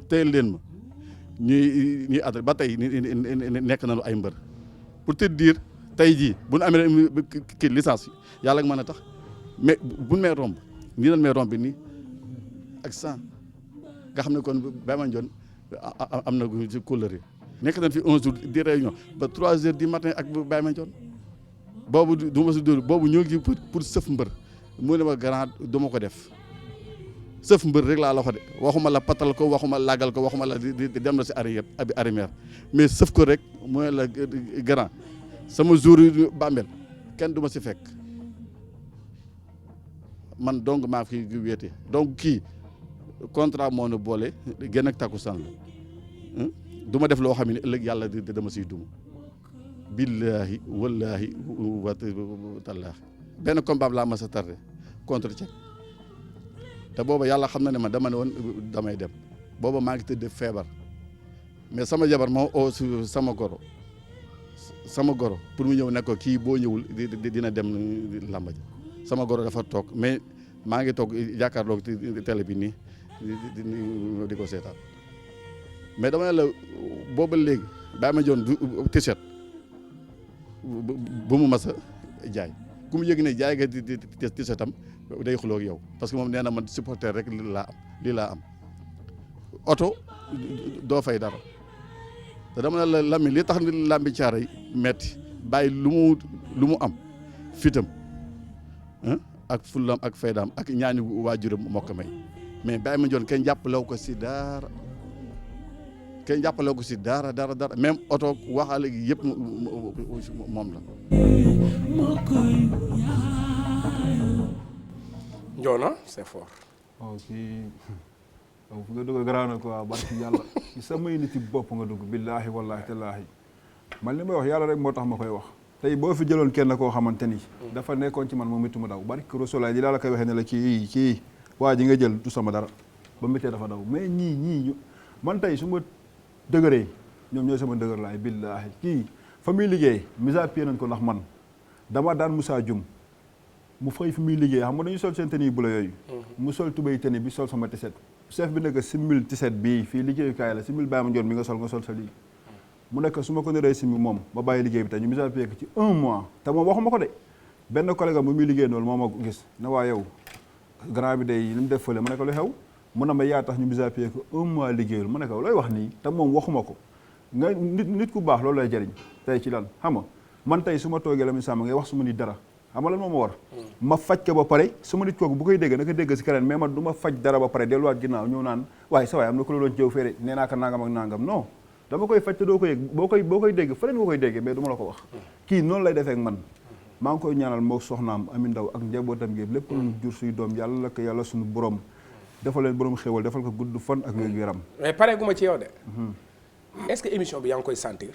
teel leen ma ñuy adré ba tey nekk nañu ay mbër pour te dire tey jii bu ñu amee kii licence yàlla nga mën a tax mais bu ñu may romb nii lañ may romb bi nii ak 100 nga xam ne kon Baye Mandione am na ci couleur yi nekk nañ fi un jour di réunion ba 3 heures du matin ak Baye Mandione boobu du ma si dóor boobu ñoo ngi pour sëf mbër mu ne ma grand du ma ko def sëf mbër rek laa la wax de waxuma la patal ko waxuma laagal ko waxuma la di dem na si arrière mais sëf ko rek mooy la grand sama jour yi bàmmeel kenn du ma si fekk man donc maa fi wéete donc kii contrat moo na boole gën ak takkusaan la du ma def loo xam ne ëllëg yàlla dama siy duma billaahi wallaahi watallaahi benn combat laa ma sa tardé contre Cech te booba yàlla xam na ne ma dama ne woon damay dem booba maa ngi tëdd feebar mais sama jabar moo oo sama goro pour mu ñëw ne ko kii boo ñëwul dina dem làmb ji sama goro dafa toog mais maa ngi toog jàkkaarloog télé bi nii di ko seetaan mais dama ne la booba léegi Baye Mandione du t-shirt bu mu mas a jaay ku mu yëg ne jaay nga t-shirtam day xuloo ak yow parce que moom nee na man supporter rek lii laa am oto doo fay dara te dama ne la Lamine li tax ni làmbi caare yi metti bàyyi lu mu am fitam ak fullam ak faydaam ak ñaani waajuram moo ko may mais Baye Mandione kenn jàppalew ko si dara dara même oto waxaale gi yëpp moom la. Ndiona c'est fort. waaw kii fu nga dugg garaaw na quoi barki yàlla ci samay nit yi bopp nga dugg billaahi wallaahi tallaahi man li may wax yàlla rek moo tax ma koy wax. tey boo fi jëloon kenn koo xamante ni. dafa nekkoon ci man moom itam mu daw barki Rasulaay di laa la koy waxee ne la kii waa ji nga jël du sama dara ba méttee dafa daw mais ñii man tey su ma dëgëree ñoom ñooy sama dëgër laay billaahi kii fa muy liggéey mise à pied nañ ko ndax man dama daan Moussa Dioum mu fay fi muy liggéey xam nga dañu sol seen tenue bu la yooyu mu sol tubéy tenue bi sol sama tiset chef bi nekk simil tiset bii fii liggéeyukaay la simil Baye Mandione bi nga sol sa lii mu nekk su ma ko naree simi moom ba bàyyi liggéey bi tey ñu mise à pied ci 1 mois te moom waxuma ko de benn collègue am bu muy liggéey noonu moo ma gis ne waa yow grand bi day li mu def fële ma ne ko lu xew mun na ma yaa tax ñu mise à pied ko 1 mois liggéeyul ma ne ko looy wax nii te moom waxuma ko nga nit ku baax loolu lay jëriñ tey ci lan xam nga man tey su ma toogee la mi sàmm ngay wax su ma ni dara xam nga lan moo ma war ma faj ko ba pare su ma nit kooku bu koy dégg na ko dégg si keneen mais man du ma faj dara ba pare delluwaat ginnaaw ñëw naan waaye sa waay am na ko la doon jëw fee nee naa ko nangam ak nangam non dama koy faj te doo ko yëg boo koy dégg feneen nga koy déggee mais du ma la ko wax kii noonu lay defee ak man maa ngi koy ñaanal moo soxnaam Ami Ndaw ak njabootam gi lépp lu jur suy doom yàlla la ko yàlla suñu borom defal leen borom xéwal defal ko gudd fan ak wér gu yaram mais pare gu ma ci yow de est-ce que émission bi yaa ngi koy sentir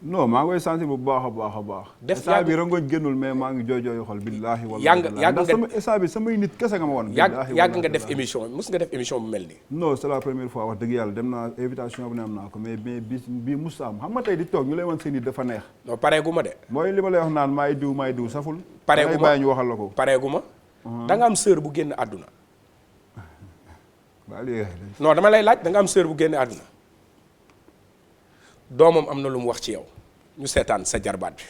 non maa ngi koy sentir bu baax a baax a baax instant bi rangoñ génnul mais maa ngi jooy xol billaahi wallaahi yàgg nga sama instant bi samay nit kese nga ma woon yàgg nga def émission mus nga def émission bu mel nii non c'est la première fois wax dëgg yàlla dem naa invitation bu ne am naa ko mais bii mus am xam nga tey di toog ñu lay wan seen nit dafa neex non pareegu ma de mooy li ma lay wax naan maay diw saful pareegu ma bàyyi ñu waxal la ko pareegu ma da nga am sœur bu génn àdduna waaw non dama lay laaj da nga am sœur bu génn àdduna doomam am na lu mu wax ci yow ñu seetaan sa jarbaat bi.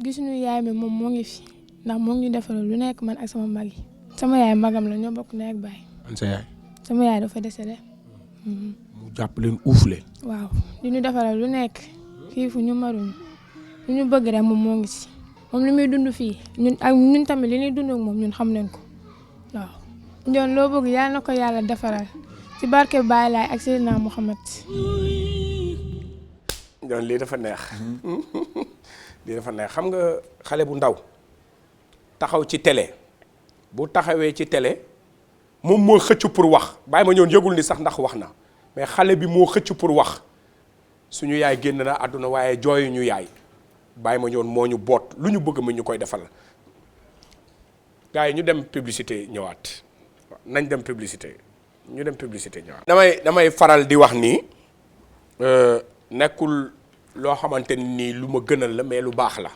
gisuñu yaay mi moom moo ngi fi ndax moo ngi ñu defaral lu nekk man ak sama mag yi. sama yaay magam la ñoo bokk ndey ak baay. an sa yaay. sama yaay dafa décédé. mu jàpp leen uuf leen. waaw di ñu defaral lu nekk xiifu ñu maruñu lu ñu bëgg rek moom moo ngi si moom li muy dund fii ñun tamit li ñuy dund ak moom ñun xam nañ ko waaw. Njoon loo bëgg yàlla na ko yàlla defaral ci barke Baay Laay ak Seydina Muhammad. Njoon lii dafa neex lii dafa neex xam nga xale bu ndaw taxaw ci télé bu taxawee ci télé moom moo xëcc pour wax bàyyi ma ñoon yëgul ni sax ndax wax na mais xale bi moo xëcc pour wax suñu yaay génn na àdduna waaye jooyu ñu yaay bàyyi ma ñoon moo ñu boot lu ñu bëgg mu ñu koy defal gars yi ñu dem publicité ñëwaat nañ dem publicité ñu dem publicité ñëwaat. damay faral di wax nii nekkul loo xamante ni lu ma gënal la mais lu baax la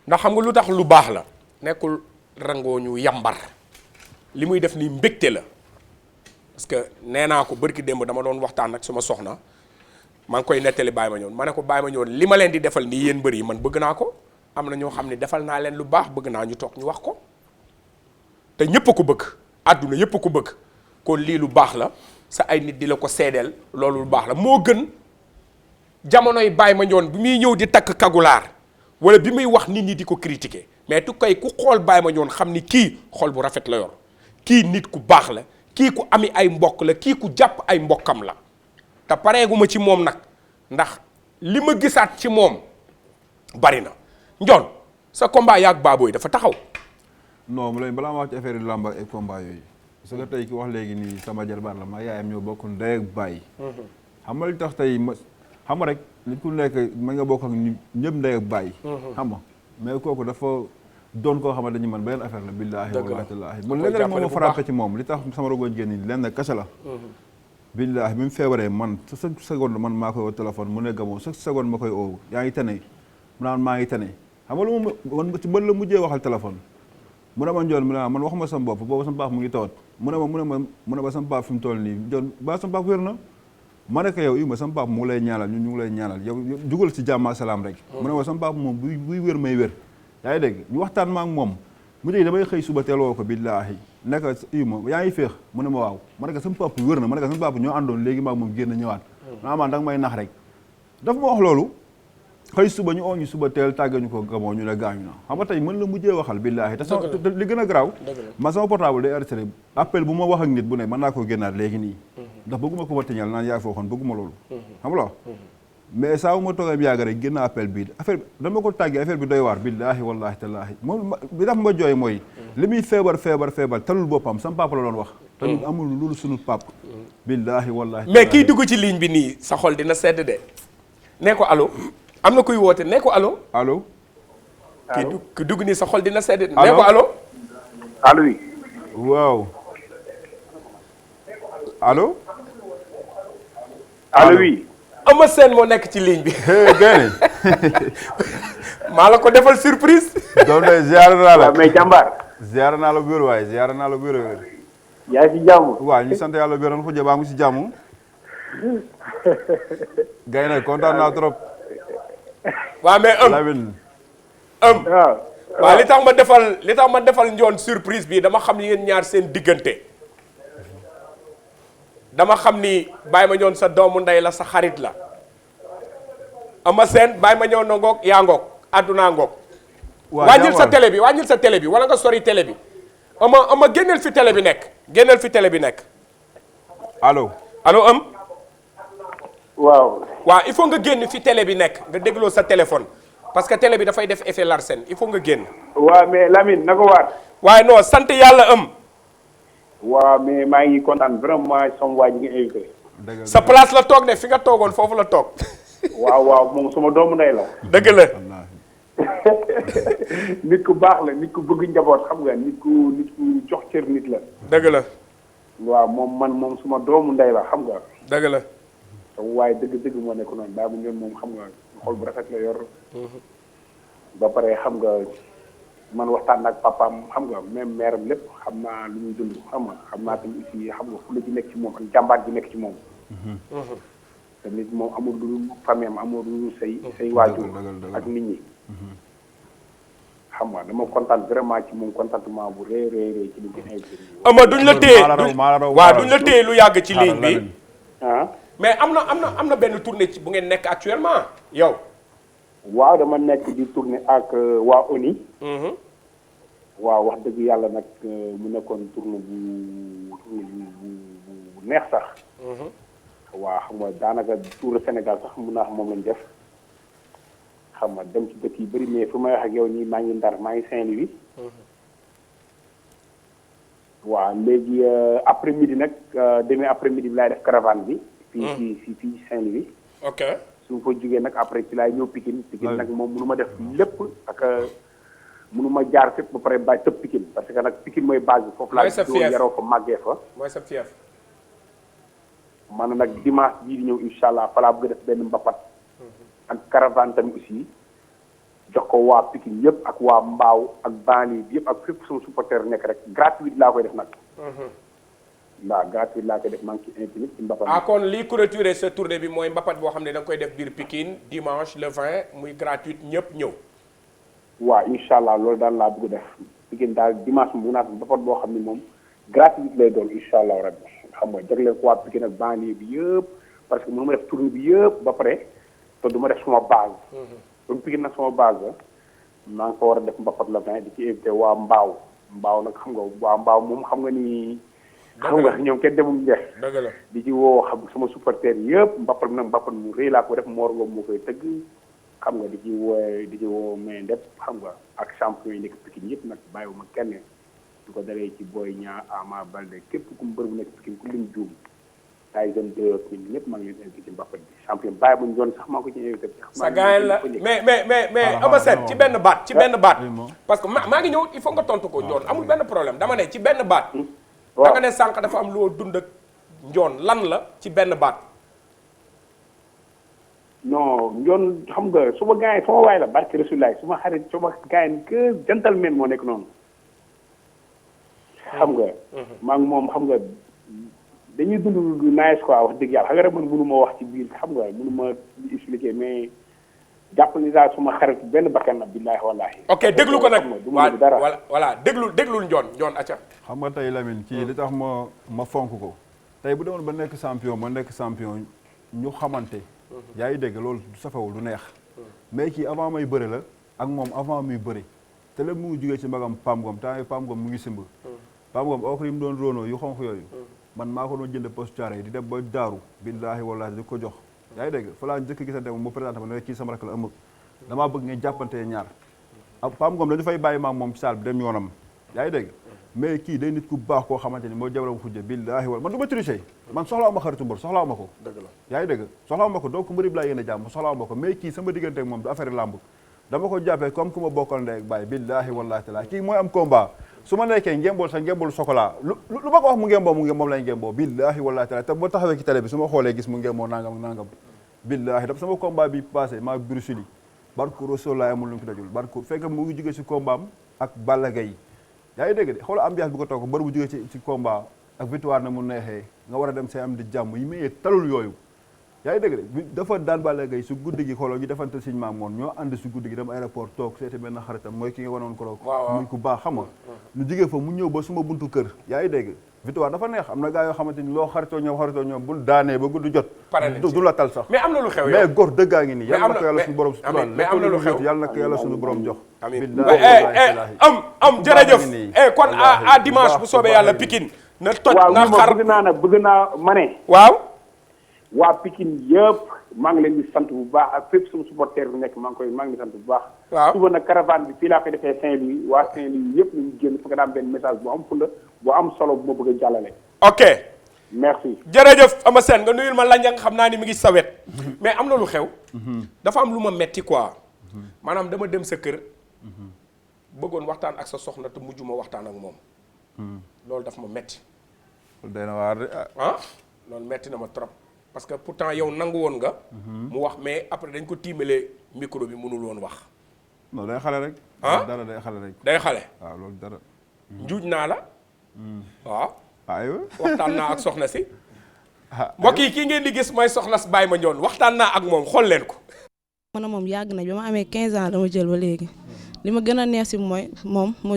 ndax xam nga lu tax lu baax la nekkul rangoo ñu yambar li muy def nii mbégte la parce que nee naa ko bërki démb dama doon waxtaan ak suma soxna maa ngi koy nettali Baye Mandione ma ne ko Baye Mandione li ma leen di defal nii yéen mbër yi man bëgg naa ko am na ñoo xam ne defal naa leen lu baax bëgg naa ñu toog ñu wax ko te ñëpp a ko bëgg àdduna yëpp a ko bëgg kon lii lu baax la sa ay nit di la ko seedeel loolu lu baax la moo gën jamonoy Baye Mandione bi muy ñëw di takk kagulaar wala bi muy wax nit ñi di ko critiquer mais tu koy ku xool Baye Mandione xam ni kii xol bu rafet la yor kii nit ku baax la kii ku ami ay mbokk la kii ku jàpp ay mbokkam la te pareeguma ci moom nag ndax li ma gisaat ci moom bari na Njoon sa combat yaag Baboy dafa taxaw. non mu lay balaa ma wax ci affaire làmb ak combat yooyu parce que tey ki wax léegi nii sama jarbaat la ma yaayam ñoo bokk ndey ak baay. xam nga li tax tey ma xam nga rek nit ku nekk mën nga bokk ak ñëpp ndey ak baay. xam nga mais kooku dafa doon koo xamante ni man beneen affaire la billaahi wallaahi man lenn rek moo ma frappé ci moom li tax sama rogoon génn nii lenn kese la. billaahi bi mu feebaree man chaque seconde man maa koy woo téléphone mu ne gamoo chaque seconde ma koy oo yaa ngi tane mu naan maa ngi tane xam nga lu ma man ci mën la mujjee waxal téléphone. mu ne ma Njoon mu ne man waxuma sama bopp boobu sama baax mu ngi tawat mu ne ma sama baax fi mu toll nii Njoon ba sama baax wér na ma ne ko yow ma sama baax mu ngi lay ñaanal ñu ngi lay ñaanal yow jugal ci jàmm ak salaam rek mu ne ma sama baax moom buy wér may wér yaa ngi dégg ñu waxtaan ma ak moom mu ne damay xëy suba teeloo ko billaahi nekk ma yaa ngi féex mu ne ma waaw ma ne ko sama papa wér na ma ne ko sama papa ñoo àndoon léegi maag moom génn ñëwaat naamaan da nga may nax rek daf ma wax loolu xëy suba ñu oo ñu suba teel tàggañu ko gamoo ñu ne gaañu na xam nga tey mën la mujjee waxal billaahi te li gën a garaaw man sama portable day arrêté appel bu ma wax ak nit bu ne mën naa koo génnaat léegi nii ndax bëgguma ko ma tiñal naan yaa fooxoon bëgguma loolu xam nga mais saa wu ma toogee yàgg rek génn appel bii affaire bi dama ko tàggee affaire bi doy waar billaahi wallaahi tallaahi moom bi tax ma jooy mooy li muy feebar talul boppam sama papa la doon wax te ñun amul loolu sunu papa billaahi wallaahi mais kii dugg ci ligne bi nii sa xol dina sedd de nee ko allo am na kuy woote nee ko allo. allo. kii dugg nii sa xol dina sedd. nee ko allo. allo oui. waaw. allo. allo oui. Eumeu Sène moo nekk ci ligne bi. gën maa la ko defal surprise. doom day ziar naa la. mais jàmbaar. ziar naa la wér waaye ziar naa la wér. yaa ngi ci jàmm. waaw ñu sant yàlla wér na ko jëbaa mu si jàmm. gay nag kontaan naa trop. waaw mais waaw li tax ma defal Njoon surprise bi dama xam yéen ñaar seen diggante dama xam ni Baye Mandione sa doomu ndey la sa xarit la Eumeu Sène Baye Mandione na ngoog yaa ngoog àdduna ngoog wàññil sa télé bi wàññil sa télé bi wala nga sori télé bi ama génneel fi télé bi nekk génneel fi télé bi nekk allo am waaw il faut nga génn fi télé bi nekk nga dégloo sa téléphone parce que télé bi dafay def effet Larsen il faut nga génn waaw mais Lamine na ko waat waaye non sant yàlla waaw mais maa ngi kontaan vraiment sama waa ji nga invité sa place la toog de fi nga toogoon foofu la toog waaw moom sama doomu ndey la dëgg la nit ku baax la nit ku bëgg njaboot xam nga nit ku jox cër nit la dëgg la waaw moom suma doomu ndey la xam nga dëgg la waaye dëgg moo nekk noonu daa bu ñoon moom xam nga xol bu rafet la yor ba pare xam nga man waxtaan ak papaam xam nga même mère am lépp xam naa lu muy dund xam naa tamit aussi xam nga fu la ci nekk ci moom ak jàmbaar ji nekk ci moom te nit moom amul lu dul famille am amul lu dul say waajur ak nit ñi xam nga dama kontaan vraiment ci moom contentement bu rëy ci li ñu invité ama duñ la téye duñ la téye lu yàgg ci ligne bi mais am na benn tournée ci bu ngeen nekk actuellement yow waaw dama nekk di tournée ak waa ONI waaw wax dëgg yàlla nag mu nekkoon tournée bu neex sax waaw xam nga daanaka tour Sénégal sax mun naa xam moom lañ def xam nga dem ci dëkk yu bëri mais fu may wax ak yow nii maa ngi Ndar maa ngi Saint-Louis waaw léegi après midi nag demain après midi bi laay def caravane bi fii Saint-Louis ok su ma fa jógee nag après ci laay ñëw Pikine nag moom mënu ma def lépp ak mënu ma jaar fépp ba pare bàyyi tëb Pikine parce que nag Pikine mooy base bi foofu laa juddoo yaroo fa màggee fa mooy sa fief man nag dimanche bii di ñëw incha allah fa laa bëgg a def benn mbapat ak caravane tamit aussi jox ko waa Pikine yëpp ak waa Mbaaw ak banlieue bi yëpp ak fépp sama supporter nekk rek gratuit laa koy def nag waaw gratuit laa koy def maa ngi ci invité ci mbapat kon lii clôturer sa tournée bi mooy mbapat boo xam ne da nga koy def biir Pikine dimanche le 20 muy gratuit ñëpp ñëw waaw incha allah loolu daal laa bëgg a def Pikine daal dimanche mu naat mbapat boo xam ne moom gratuit lay doon incha allah rabbi xam nga jagleel ko waa Pikine ak banlieue bi yëpp parce que mënu ma def tournée bi yëpp ba pare te du ma def suma base comme Pikine nag sama base la maa ngi ko war a def mbapat la 20 di ci invité waa Mbaaw nag xam nga waa Mbaaw moom xam nga ni xam nga ñoom kenn demul njeex dëgg la di ci woo xam sama supporter yëpp mbapat bi nag mbapat mu rëy laa ko def Mor Ngom moo koy tëgg xam nga di ci woo mais ndep xam nga ak champion yi nekk Pikine yëpp nag bàyyiwuma kenn du ko dalee ci Boy Niang Ama Baldé képp ku mbër bu nekk Pikine ku lim juum ay jeunes deux ñëpp maa ngi leen invité ci mbapat bi champion bàyyi buñ doon sax maa ngi ko ci invité sa gaañ la mais Eumeu Sène ci benn baat parce que maa ngi ñëw il faut nga tontu ko Ndione amul benn problème dama ne ci benn baat da nga ne sànq dafa am loo dund ak Ndione lan la ci benn baat non Ndione xam nga suma gars yi sama waay la barke Rasulullah suma xarit suma gars yi que gentleman moo nekk noonu xam nga maa ngi moom xam nga dañuy dund lu nice quoi wax dëgg yàlla xam nga rek man mënu ma wax ci biir xam nga mënu ma expliquer mais jàpp ni daal suma xarit benn bakkan la billaahi wallaahi ok déglu ko nag voilà déglul Ndione acca xam nga tey Lamine kii li tax ma fonk ko tey bu demoon ba nekk champion ñu xamante yaa ngi dégg loolu safewul du neex mais kii avant may bëri la ak moom avant muy bëri te lépp mu ngi jugee ci mbagam Pam Ngom temps Pam Ngom mu ngi simb Pam Ngom okra yi mu doon róonoo yu xonq yooyu man maa ko doon jënd poste carré di dem ba daaru billaahi wallaahi di ko jox yaa ngi dégg fa laa njëkk gisante moom mu présenté ma ne kii sama rakk la ëmb damaa bëgg ngeen jàppantee ñaar ak Pam Ngom dañu fay bàyyi maag moom ci saal bi dem yoonam yaa ngi dégg mais kii day nit ku baax koo xamante ni moo jabaram fujje billaahi wala man du ma tricher man soxlaawu ma xaritu mbër soxlaawu ma ko yaa ngi dégg soxlaawu ma ko donc mbëri bi laa yéen a jàmm soxlaawu ma ko mais kii sama diggante ak moom du affaire làmb dama ko jàppee comme ku ma bokkal ndey ak baay billaahi wallaahi taala kii mooy am combat su ma nekkee ngémbool sax ngémbool chocolat lu ma ko wax mu ngémboo moom lay ngémboo billaahi wallaahi taala te boo taxawee ci télé bi su ma xoolee gis mu ngémboo nangam billaahi daf sama combat bi passé maa Bruce Lee barku Rasulullah amul lu mu ko dajul barku fekk mu ngi jógee ci combat am ak Balla Gaye yaa ngi dégg de xoolal ambiance bu ko toog mbër bu jógee ci combat ak victoire na mu neexee nga war a dem say am di jàmm yi mayee talul yooyu yaa ngi dégg de dafa daan Balla Gaye su guddi gi xoolal ñu defante siñ maam moon ñoo ànd su guddi gi dem aéroport toog seeti benn xaritam mooy ki nga wanoon ko muy ku baax xam nga ñu jógee fa mu ñëw ba suma buntu kër yaa ngi dégg victoire dafa neex am na gars yoo xamante ni loo xaritoo ñoom bul daanee ba gudd jot. du la tal sax. mais am na lu xew yow mais góor dëggaa ngi nii. yàlla na ko yàlla suñu borom suturaal mais am na lu xew yàlla na ko yàlla suñu borom jox. amiin am jërëjëf kon à dimanche bu soobee yàlla Pikine na toj na xar bëgg naa ma ne. waaw. waa Pikine yëpp maa ngi leen di sant bu baax ak fépp sama supporter bi nekk maa ngi di sant bu baax. waaw suba nag caravane bi fii laa koy defee Saint-Louis waa Saint-Louis yëpp nañu génn fa nga daan benn message bu am fula bu am solo bu ma bëgg a jàllale. ok. merci. jërëjëf Ama Sène nga nuyul ma Landiang xam naa ni mi ngi sawet mais am na lu xew. dafa am lu ma metti quoi. maanaam dama dem sa kër. bëggoon waxtaan ak sa soxna te mujj ma waxtaan ak moom. loolu daf ma metti. day na waar de loolu metti na ma trop. parce que pourtant yow nangu woon nga. mu wax mais après dañ ko tiimalee micro bi mënul woon wax. non day xale rek. dara day xale rek. day xale. waaw loolu dara. njuuj naa la. waaw. aywa waxtaan naa ak soxna si. mbokk yi kii ngeen di gis mooy soxna si Baye Mandione waxtaan naa ak moom xool leen ko. man moom yàgg na ba ma amee 15 ans dama jël ba léegi li ma gën a neex si mooy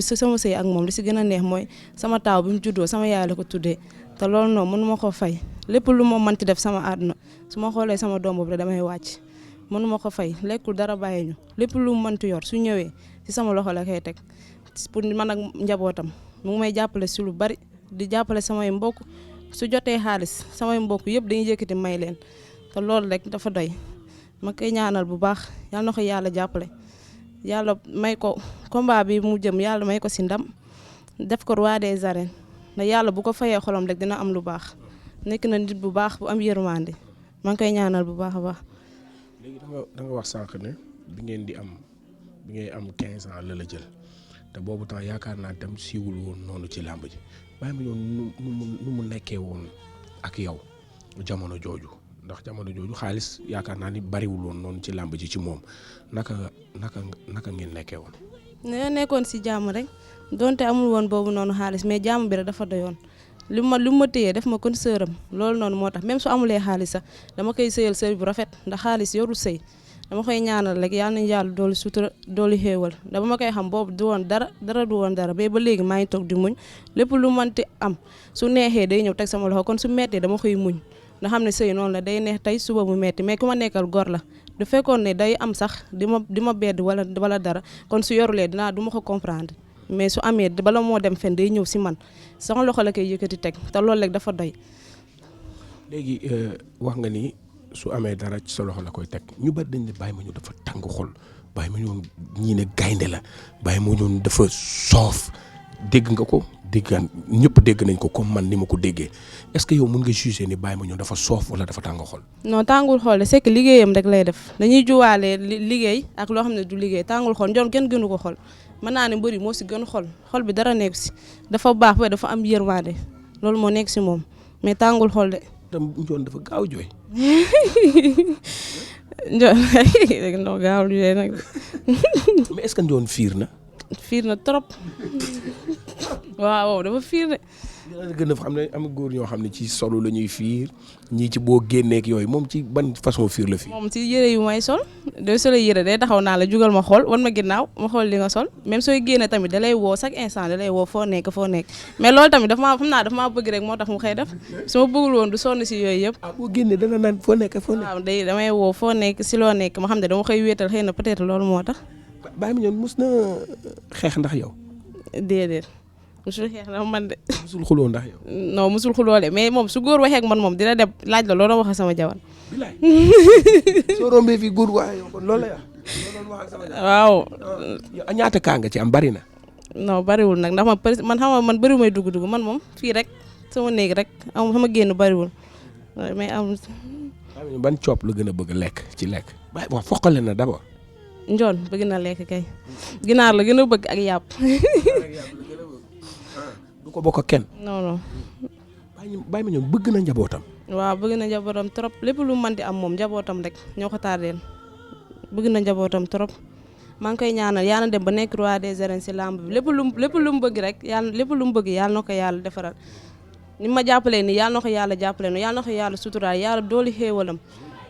sama sëy ak moom li si gën a neex mooy sama taaw bi mu juddoo sama yaay la ko tuddee te loolu noonu mënu ma ko fay lépp lu ma mënti def sama àdduna su ma xoolee sama doom boobu damay wàcc mënu ma ko fay lekkul dara bàyyi ñu lépp lu mu mënti yor su ñëwee si sama loxo la koy teg pour man ak njabootam mu ngi may jàppale si lu bari di jàppale samay mbokk su jotee xaalis samay mbokk yëpp dañuy yëkkati may leen te loolu rek dafa doy ma koy ñaanal bu baax yal na ko yàlla jàppale yàlla may ko combat bi mu jëm yàlla may ko si ndam def ko roi des arènes ndax yàlla bu ko fayee xolam rek dina am lu baax nekk na nit bu baax bu am yërmande ma ngi koy ñaanal bu baax a baax. léegi da nga wax sànq ne bi ngay am 15 ans la jël te boobu temps yaakaar naa tam siiwul woon noonu ci làmb ji Baye Mandione nu mu nekkee woon ak yow jamono jooju ndax jamono jooju xaalis yaakaar naa ni bariwul woon noonu ci làmb ji ci moom naka ngeen nekkee woon. ne nekkoon si jàmm rek donte amul woon boobu noonu xaalis mais jàmm bi rek dafa doyoon li ma téyee def ma kon sëram loolu noonu moo tax même su amulee xaalis sax dama koy sëyal sëy bu rafet ndax xaalis yorul sëy dama koy ñaanal rek yàlla nañu yàlla doolu sutura doolu xéewal dama ma koy xam boobu du woon dara du woon dara ba léegi maa ngi toog di muñ lépp lu mënti am su neexee day ñëw teg sama loxo kon su mettee dama koy muñ nga xam ne sëy noonu la day neex tey suba mu metti mais ku ma nekkal gor la du fekkoon ne day am sax di ma bedd wala dara kon su yorulee du ma ko comprendre mais su amee bala moo dem fen day ñëw si man sama loxo la koy yëkkati teg te loolu rek dafa doy. léegi wax nga ni su amee dara ci sa loxo la koy teg ñu bari dañ ne Baye Mandione dafa tàng xol Baye Mandione ñii ne gaynde la Baye Mandione dafa soof dégg nga ko ñëpp dégg nañ ko comme man ni ma ko déggee est-ce que yow mën nga juger ni Baye Mandione dafa soof wala dafa tàng xol. non tàngul xol de c'est que liggéeyam rek lay def dañuy juwaale liggéey ak loo xam ne du liggéey tàngul xol Ndione kenn gënu ko xol mën naa ne mbëri moo si gën xol bi dara nekk si dafa baax ba dafa am yërmande loolu moo nekk si moom mais tàngul xol de. tam Ndione dafa gaaw jooy. Ndione non gaaw jooy nag. mais est-ce que Ndione fiir na. fiir na trop waaw dafa fiir de. gën a xam ne am góor ñoo xam ne ci solo la ñuy fiir ñii ci boo génneek yooyu moom ci ban façon fiir la fiir. moom ci yére yu may sol day solo yére day taxaw naa la jugal ma xool wan ma ginnaaw ma xool li nga sol même sooy génne tamit da lay woo chaque instant da lay woo foo nekk mais loolu tamit dafa maa bëgg rek moo tax mu xëy def su ma bëggul woon du sonn si yooyu yëpp. boo génnee dana naan foo nekk. waaw damay woo foo nekk si loo nekk ma xam ne dama xëy wéetal xëy na peut-être loolu moo tax. Baye Mandione mus na xeex ndax yow. déedéet musul xeex na man de. musul xuloo ndax yow. non musul xuloo de mais moom su góor waxee ak man moom dina dem laaj la loolu wax ak sama jabar. bilaay soo rombee fii góor waxee yow kon loolu la yaa wax ak sama jabar. waaw. ñaata kaa nga ci am bari na. non bariwul nag ndax man xam nga man bariwul may dugg man moom fii rek sama néeg rek am sama génn bariwul mais am. ban coop la gën a bëgg lekk ci lekk. waaye bon foqale na d'abord. Ndione bëgg na lekk kay ginaar la gën a bëgg ak yàpp. du ko bokk ak kenn. non. Baye Mandione bëgg na njabootam. waaw bëgg na njabootam trop lépp lu mu mënti am moom njabootam rek ñoo ko tardeel bëgg na njabootam trop maa ngi koy ñaanal yàlla na dem ba nekk roi des arènes si lamb bi lépp lu mu bëgg rek lépp lu mu bëgg yàlla na ko yàlla defaral ni ma jàppalee ni yàlla na ko yàlla jàppale no yàlla na ko yàlla suturaal yàlla dooli xéewalam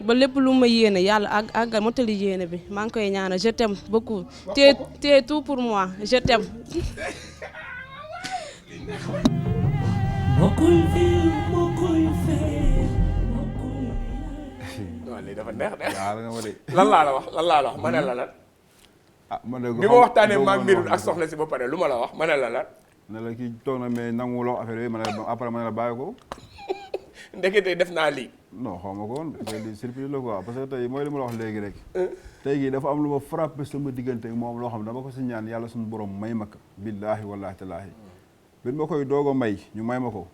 ba lépp lu ma yéene yàlla àggal motali yéene bi maa ngi koy ñaanal je t'aime beaucoup t'es tout pour moi je t'aime. waaw lii dafa neex de. waaw nga ma de. lan laa la wax ma ne la lan. man de bi ma waxtaanee maag mbirul ak soxla si ba pare lu ma la wax ma ne la lan. ne la kii toog na mais nanguwuloo affaire yooyu ma ne la après ma ne la bàyyi ko. ndekete def naa lii. non xaw ma ko woon lii surprise la quoi parce que tey mooy li ma la wax léegi rek. tey gii dafa am lu ma frappé sama diggante ak moom loo xam ne dama ko si ñaan yàlla suñu borom may ma ko. billaahi wallaahi tallaahi. bi ma koy doog a may ñu may ma ko.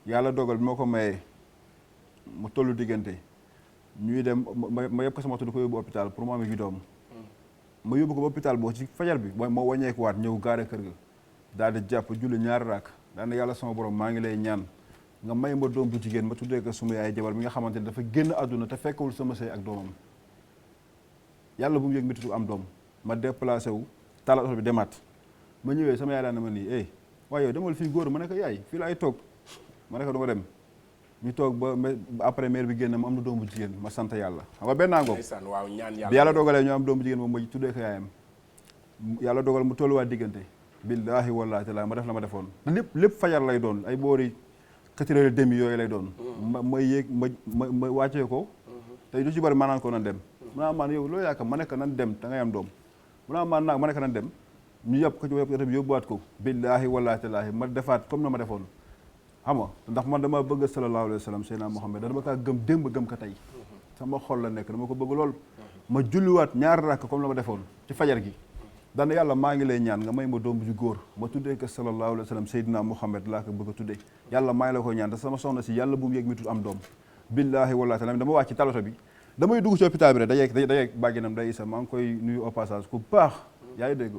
yàlla dogal bi ma ko mayee mu tollu diggante ñuy dem ma yëpp ko sama tudd ko yóbbu hôpital pour mu amee gi doom ma yóbbu ko ba hôpital boo ci fajar bi moo wàññeekuwaat ñëw gaare kër ga daal di jàpp julli ñaari raak daal ne yàlla sama borom maa ngi lay ñaan nga may ma doom bu jigéen ma tuddee ko suma yaay jabar bi nga xamante ne dafa génn àdduna te fekkewul sama sëy ak doomam yàlla bu mu yëg metitu am doom ma déplacé wu talal oto bi demaat ma ñëwee sama yaay daan na ma nii waaye yow demal fii góor ma ne ko yaay fii la ay toog ma ne ko du ma dem ñu toog ba après mère bi génn ma am na doom bu jigéen ma sant yàlla xam nga benn ngoog waaw ñaan yàlla bi yàlla dogalee ñu am doom bu jigéen moom ma tuddee ko yaayam yàlla dogal mu tolluwaat diggante billaahi wallaahi taala ma def la ma defoon lépp fajar lay doon ay boori 4h30 yooyu lay doon ma yéeg ma wàccee ko tey du ci bari maanaan ko nan dem mu naa maan yow loolu yaakaar ma nekk nan dem da ngay am doom mu naa maan naag ma nekk nan dem ñu yàpp ko ci yóbbuwaat ko billaahi wallaahi taala ma defaat comme na ma defoon xam nga ndax man dama bëgg sallallahu alayhi wa sallam Seydina Muhammad dama kaa gëm démb gëm ko tey sama xol la nekk dama ko bëgg lool ma julliwaat ñaari rakk comme la ma defoon ci fajar gi dana yàlla maa ngi lay ñaan nga may ma doom bu ju góor ma tuddee ko sallallahu alayhi wa sallam Seydina Muhammad laa ko bëgg a tuddee yàlla maa ngi la ko ñaan te sama soxna si yàlla bu mu yëg mi tut am doom billaahi wallaahi taala dama wàcc ci taloto bi damay dugg ci hôpital bi rek dajeeg bàgginam day isa maa ngi koy nuyu au passage ku baax yaa ngi dégg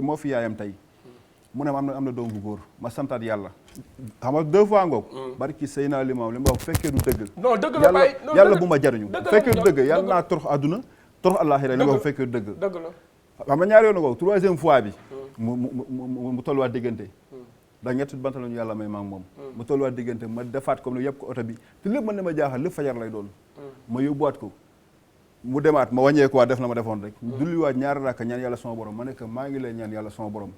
moo fi yaayam tey mu ne ma am na doom bu góor ma santaat yàlla xam nga 2 fois ngoog barki Seydina Limaamu li ma wax fekkee du dëgg non dëgg la bàyyi yàlla bu ma jariñu fekkee du dëgg yàlla naa torox àdduna torox àllaaxira li ma wax fekkee du dëgg xam nga ñaari yoon ngoog 3e fois bi mu tolluwaat diggante da ñetti bant lañu yàlla may maag moom mu tolluwaat diggante ma defaat comme ne yëpp ko oto bi te lépp man ne ma jaaxal lépp fajar lay doon ma yóbbuwaat ko mu demaat ma wàññeekuwaat def na ma defoon rek dulliwaat ñaari rakka ñaan yàlla sama borom ma nekk maa ngi lay ñaan yàlla sama borom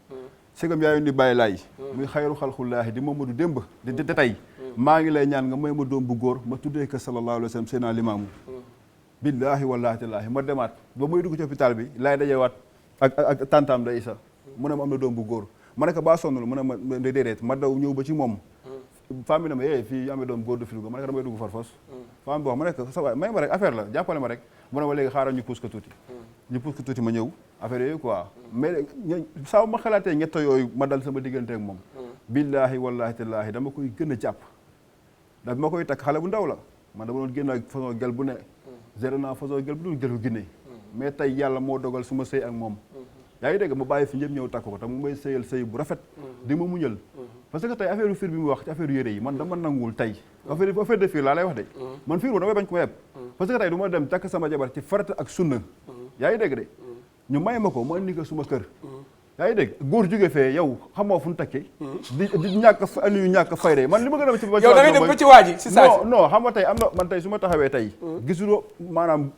segam yaayu di bàyyi laay muy xayru xalqullaahi di Mamadou démb di tey maa ngi lay ñaan nga may ma doom bu góor ma tuddee ko sallallahu alayhi wa sallam Seydina Limaamu billaahi wallaahi tallaahi ma demaat ba may dugg ci hôpital bi laay dajewaat ak tantam da Isa mu ne ma am na doom bu góor ma ne ko baa sonnul mu ne ma déedéet ma daw ñëw ba ci moom femme bi ne ma fii amee doom góor du frigo ma ne ko damay dugg farfos femme bi wax ma ne ko sa waay may ma rek affaire la jàppale ma rek mu ne ma léegi xaaral ñu pousse ko tuuti ma ñëw affaire yooyu quoi mais saa ma xalaatee ñett yooyu ma dal sama diggante ak moom billaahi wallaahi tallaahi dama koy gën a jàpp da ma koy takk xale bu ndaw la man dama doon génn ak façon gel bu ne zéro naa façon gel bu dul gelu Guinée mais tey yàlla moo dogal su ma sëy ak moom yaa ngi dégg ma bàyyi fi ñëpp ñëw takk ko te mu may sëyal sëy bu rafet di ma muñal parce que tey affaire fiir bi mu wax ci affaire yére yi man dama nanguwul tey affaire de fiir laa lay wax de man fiir boobu damay bañ ko ma yeb parce que tey du ma dem takk sama jabar ci farata ak sunna yaa ngi dégg de ñu may ma ko ma indi ko suma kër yaa ngi dégg góor jóge fee yow xamoo fu mu takkee di ñàkk fay de man li ma gën a ci yow da ngay dem ba ci waa ji si saa non xam nga tey am na man tey su ma taxawee tey gisuloo maanaam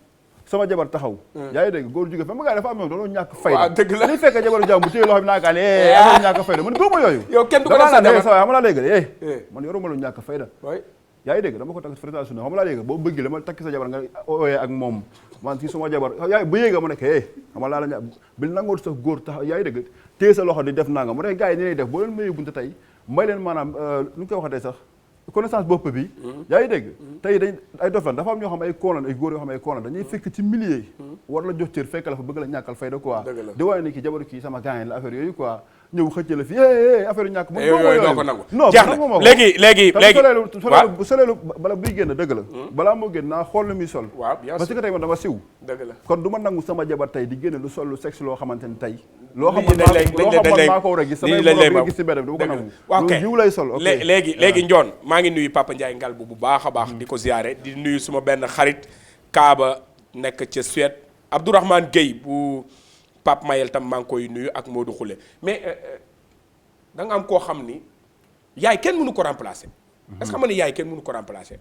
sama jabar taxaw yaa ngi dégg góor jóge fa ma gaa dafa am ñoom dañoo ñàkk fayda dëgg la li fekk jabaru jàmm bu téye loxo bi naa kaa ne affaire ñàkk fayda man góoma yooyu yow kenn du ko def sa jabar sa xam laa léegi man yoruma lu ñàkk fayda yaa ngi dégg dama ko takk frétation xam laa léegi boo bëgg la ma takk sa jabar nga ooyee ak moom man ci sama jabar yaa bu yéega ma nekk xam laa la bil nangoo sa góor tax yaa ngi dégg téye sa loxo di def nanga mu nekk gars yi ni lay def boo leen mayee bunte tey may leen maanaam nu ñu koy waxatee sax connaissance bopp bi yaa ngi dégg tey dañ ay dof lan dafa am ñoo xam ay koolan ay góor yoo xam ay koolan dañuy fekk ci milliers war la jox cër fekk la fa bëgg la ñàkkal fayda quoi di waaye ni ki jabaru kii sama gaañ la affaire yooyu quoi ñëw xëcc la fi affaire yu ñàkk moom doo ko nangu non jeex na léegi soleelu bala buy génn dëgg la balaa moo génn naa xool lu muy sol parce que tey man dama siw dëgg la kon du ma nangu sama jabar tey di génne lu sol lu sexe loo xamante ni tey loo xam maa ko war a gis samay moroom gis si mbedd bi du ko nangu lu jiw lay sol léegi Njoon maa ngi nuyu Papa Ndiaye Ngalbu bu baax a baax di ko ziyaare di nuyu suma benn xarit Kaaba nekk ca Suède Abdourahmane Gueye bu Pape Mayel tam maa ngi koy nuyu ak Modou Khoule mais da nga am koo xam ni yaay kenn mënu ko remplacer. est-ce que xam nga ni yaay kenn mënu ko remplacer.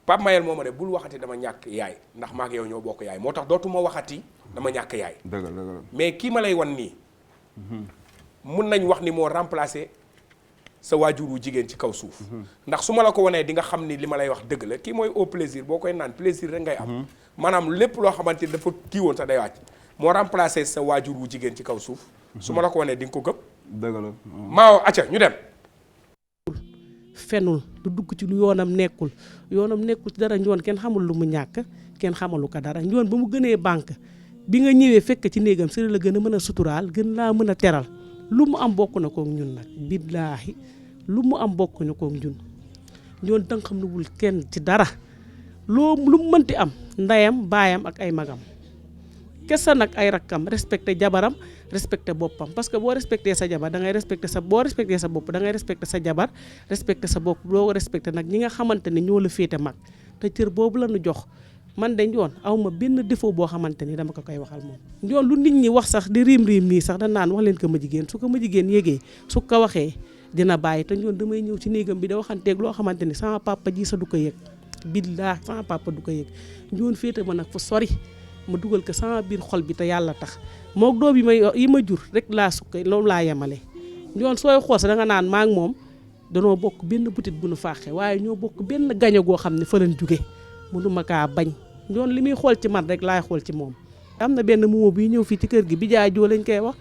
Pape Mayel moo ma ne bul waxati dama ñàkk yaay ndax maa ak yow ñoo bokk yaay moo tax dootuma waxati dama ñàkk yaay. dëgg la mais kii ma lay wan nii. mun nañ wax ni moo remplacer sa waajur wu jigéen ci kaw suuf ndax su ma la ko wanee di nga xam ni li ma lay wax dëgg la kii mooy au plaisir boo koy naan plaisir rek ngay am maanaam lépp loo xamante ni dafa kii woon sax day wàcc moo remplacé sa waajur wu jigéen ci kaw suuf su ma la ko wanee di nga ko gëm dëgg la maawo acca ñu dem fenul du dugg ci lu yoonam nekkul ci dara njoon kenn xamul lu mu ñàkk kenn xamalu ko dara njoon ba mu gënee banque bi nga ñëwee fekk ci néegam sëriñ la gën a mën a suturaal gën laa mën a teral lu mu am bokk na kook ñun nag billaahi lu mu am bokk na kook ñun njoon danga xam ne wul kenn ci dara lu mu mënti am ndeyam baayam ak ay magam kesa nag ay rakkam respecté jabaram respecté boppam parce que boo respecté sa jabar da ngay respecté sa boo respecté sa bopp da ngay respecté sa jabar respecté sa bopp boo respecté nag ñi nga xamante ne ñoo la féete mag te cër boobu la ñu jox man de njoon awma benn défaut boo xamante ni dama ko koy waxal moom njoon lu nit ñi wax sax di riim nii sax da naan wax leen ko ma jigéen su ko ma jigéen yégee su ko waxee dina bàyyi te njoon damay ñëw ci néegam bi da waxanteeg loo xamante ni sama papa ji sa du ko yëg billaahi sama papa du ko yëg njoon féete ma nag fu sori ma dugal ko sama biir xol bi te yàlla tax mook doom yi ma jur rek laa sukka loolu laa yemale njoon sooy xool sax da nga naan maa ngi moom danoo bokk benn butit bu nu faaxe waaye ñoo bokk benn gaño goo xam ne fa lañ jóge mënuma kaa bañ njoon li muy xool ci man rek laay xool ci moom am na benn moomoo bi ñëw fii ci kër gi bi jaay joo lañ koy wax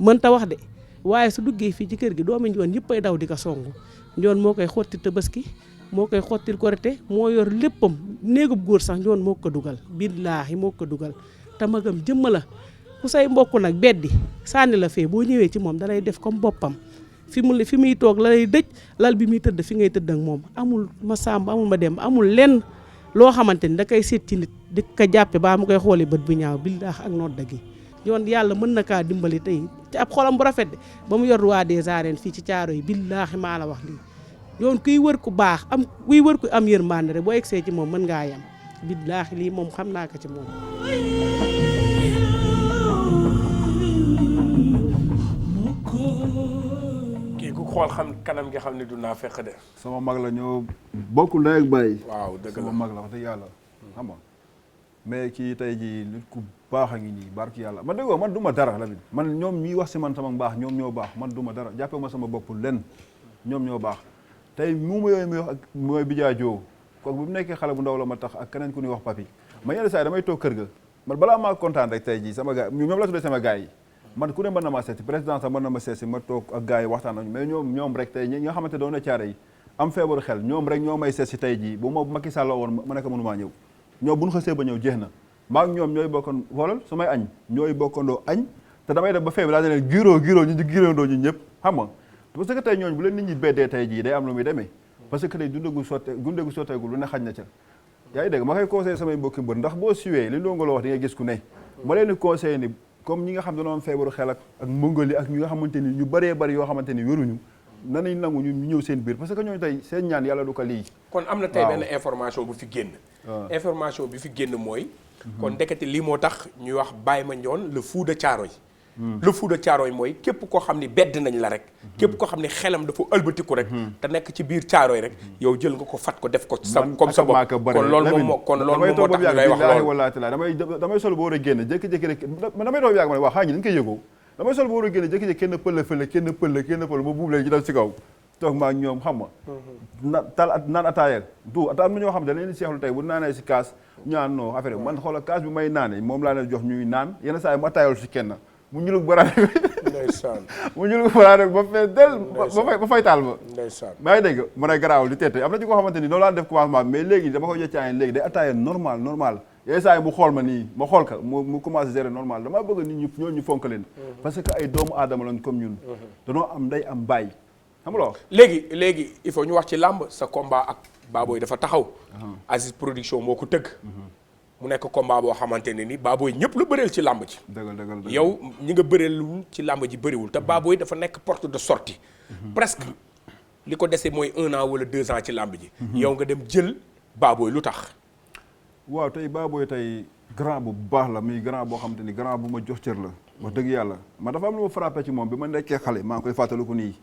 mënta wax de waaye su duggee fii ci kër gi doomi njoon yëpp ay daw di ko songu njoon moo koy xotti tabaski moo koy xottil korite moo yor léppam néegub góor sax njoon moo ko dugal billaahi moo ko dugal te magam jëmma la ku say mbokk nag beddi sànni la fee boo ñëwee ci moom dalay def comme boppam fi muy toog la lay dëj lal bi muy tëdd fi ngay tëdd ak moom amul ma sàmb amul ma dem amul lenn loo xamante ni da koy seet ci nit di ko jàppe baa mu koy xoolee bët bu ñaaw billaahi ak noot dagi yoon yàlla mën na kaa dimbali tey ci ab xolam bu rafet de ba mu yor roi des arènes fii ci caaro yi billaahi maa la wax lii yoon kuy wër ku baax kuy wër ku am yërmande rek boo egsee ci moom mën ngaa yem billaahi lii moom xam naa ko ci moom kii ku xool xam kanam gi xam ne du naa fekk de sama mag la ñoo bokk ndey ak baay waaw dëgg la sama mag la wax dëgg yàlla xam nga mais kii tey jii nit ku baax a ngi nii barki yàlla man déggoo man du ma dara Lamine man ñoom ñuy wax si man sama baax ñoom ñoo baax man du ma dara jàppee ma sama bopp len ñoom ñoo baax tey muuma yooyu muy wax ak mooy Bijaa Joo kooku bu mu nekkee xale bu ndaw la ma tax ak keneen ku ñuy wax papi ma yenn saa yi damay toog kër ga man balaa maa kontaan rek tey jii sama gars ñoom la tuddee sama gars yi man ku ne mën na maa seeti président sax mën na ma seeti ma toog ak gars yi waxtaan nañu mais ñoom rek tey ñi nga xamante doon na caare yi am feebaru xel ñoom rek ñoo may seeti tey jii bu ma Macky Sall woon ma nekk mënumaa ñëw ñoom bu ñu xësee ba ñëw jeex na maa ngi ñoom ñooy bokkoon xoolal su may añ ñooy bokkandoo añ te damay def ba feebar daa ne leen giiroo ñu giirandoo ñu ñëpp xam nga parce que tey ñooñu bu leen nit ñi beddee tey jii day am lu muy demee parce que tey gunde gu sotteegul lu ne xaj na ca yaa ngi dégg ma koy conseillé samay mbokki mbër ndax boo siwee li ndongo la wax di nga gis ku ne ma leen di conseillé ni comme ñi nga xam dañoo am feebaru xel ak mbëngali ak ñi nga xamante ni ñu bëree bëri yoo xamante ni wéruñu nanañ nangu ñu ñëw seen biir parce que ñooñu tey seen ñaan yàlla du ko lii kon am na tey benn information bu fi génn information bi fi génn mooy kon ndekete lii moo tax ñuy wax Baye Mandione le fou de Thiaroye le fou de Thiaroye mooy képp koo xam ni bedd nañ la rek képp koo xam ni xelam dafa ëlbatiku rek te nekk ci biir Thiaroye rek yow jël nga ko fat ko def ko sa comme sa bopp kon loolu moom moo tax ñu lay wax loolu wallaahi taala damay sol ba war a génn jékki-jékki rek damay doon yàgg ma ne waa xaa ñi dañ koy yëgoo damay sol ba war a génn jékki-jékki kenn pël ma buub leen ci dal ci kaw toog maa ak ñoom xam nga naan ataaya du ata am na ñoo xam ne da leen di seexlu tey bu naanee si kaas ñaan non affaire man xoolal kaas bi may naane moom laa leen jox ñuy naan yenn saa yi mu ataayal si kenn mu ñulug baraade bi ndeysaan mu ñulug baraade bi ba fee del ba fay taal ma ndeysaan maa ngi dégg mën a garaawul di teete am na ci koo xamante ni noonu laa def commencement mais léegi dama ko jëccaayen léegi day ataaya normal yenn saa yi mu xool ma nii ma xool ka mu commencé gérer normal damaa bëgg nit ñi ñooñu ñu fonk leen parce que ay doomu aadama lañ comme ñun danoo am ndey am baay xam nga léegi il faut ñu wax ci làmb sa combat ak Baboy dafa taxaw Aziz production moo ko tëgg mu nekk combat boo xamante ne ni Baboy ñëpp la bëreel ci làmb ji dëgg yow ñi nga bëreelul ci làmb ji bëriwul te Baboy dafa nekk porte de sortie presque li ko dese mooy 1 an wala 2 ans ci làmb ji yow nga dem jël Baboy lu tax waaw tey Baboy tey grand bu baax la muy grand boo xamante ni grand bu ma jox cër la wax dëgg yàlla ma dafa am lu ma frappé ci moom bi ma nekkee xale maa ngi koy fàttaliku nii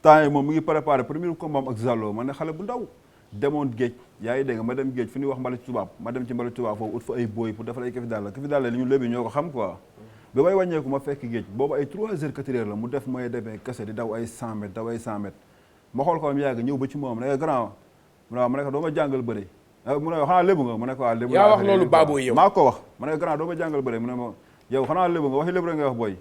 temps yi moom mu ngi préparé premier combat ak Zallo ma ne xale bu ndaw demoon géej yaa ngi dégg ma dem géej fu ñuy wax mbalit tubaab ma dem ci mbalit tubaab foofu ut fa ay booy pour defal ay kafi daal li ñu lébi ñoo ko xam quoi ba may wàññeeku ma fekk géej boobu ay 3 heures 4 heures la mu def mooy demee kese di daw ay 100 mètres daw ay 100 mètres ma xool ko am yàgg ñëw ba ci moom ne grand mu ne waaw ma ne ko doo ma jàngal bëre mu ne xanaa lébu nga mu ne ko waaw lébu yaa wax loolu baaboo yow maa ko wax ma ne ko grand doo ma jàngal bëre mu ne ma yow xanaa lébu nga waxi lébu rek nga wax booy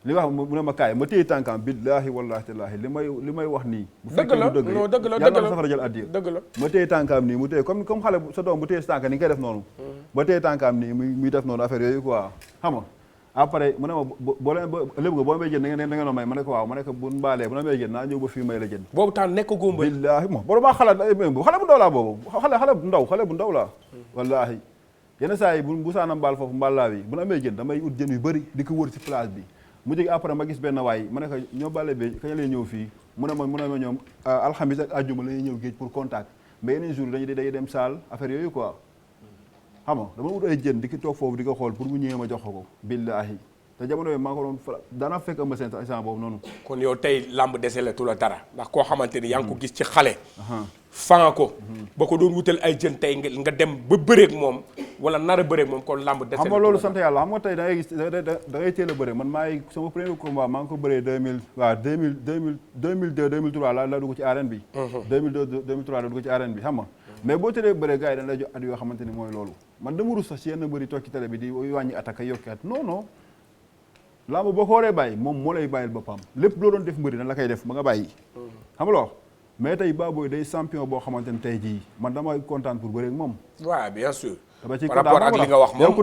li wax mu ne ma kaay ma téye tànkam billaahi wallaahi tallaahi li may wax nii bu fekkee lu dëgg non dëgg la yàlla na safara jël addiya dëgg la ma téye tànkam nii mu téye comme xale sa doom bu téye sa tànk ni nga koy def noonu ma téye tànkam nii muy def noonu affaire yooyu quoi xam nga après mu ne ma boo leen lébu nga boo may jën da ngeen may ma ne ko waaw ma ne ko bu mbaalee bu na may jën naa ñëw ba fii may la jën boobu temps nekk góombal billaahi moom boobu maa xalaat xale bu ndaw laa boobu xale bu ndaw laa wallaahi yenn saa yi bu saana mbaal foofu mbaalaa bi bu na amee jën damay ut jën yu bëri di ko wër ci place bi mu jóge après ma gis benn waay ma ne ko ñoo bàlle bi kañ lay ñëw fii mu ne ma ñoom alxamis ak àjjuma la ñuy ñëw géej pour contact mais yeneen jour dañuy day dem salle affaire yooyu quoi xam nga dama wut ay jën di ki toog foofu di ko xool pour mu ñëwee ma jox ko billaahi te jamono yooyu maa ko doon daanaa fekk amba seen instant boobu noonu kon yow tey lamb dese la tu la dara ndax koo xamante ni yaa ngi ko gis ci xale fan ko ba ko doon wutal ay jën tey nga dem ba bëreeg moom wala nar a bëreeg moom kon lamb dese la xam nga loolu sant yàlla xam nga tey da ngay gis da ngay teel a bëre man maay sama premier combat maa ngi ko bëree 2002 2003 la dugg ci arène bi 2002 2003 la dugg ci arène bi xam nga mais boo tëddee bëre gars yi dañ lay jox at yoo xamante ni mooy loolu man dama rus sax ci yenn bëri toog ci télé bi di wàññi attaque yokki at non lamb boo ko waree bàyyi moom moo lay bàyyil boppam lépp loo doon def mbëri dañ la koy def ba nga bàyyi xam nga loo mais tey Baboy day champion boo xamante ne tey jii man dama kontaan pour bëre ak moom waaw bien sûr dama ci par rapport ak li nga wax moom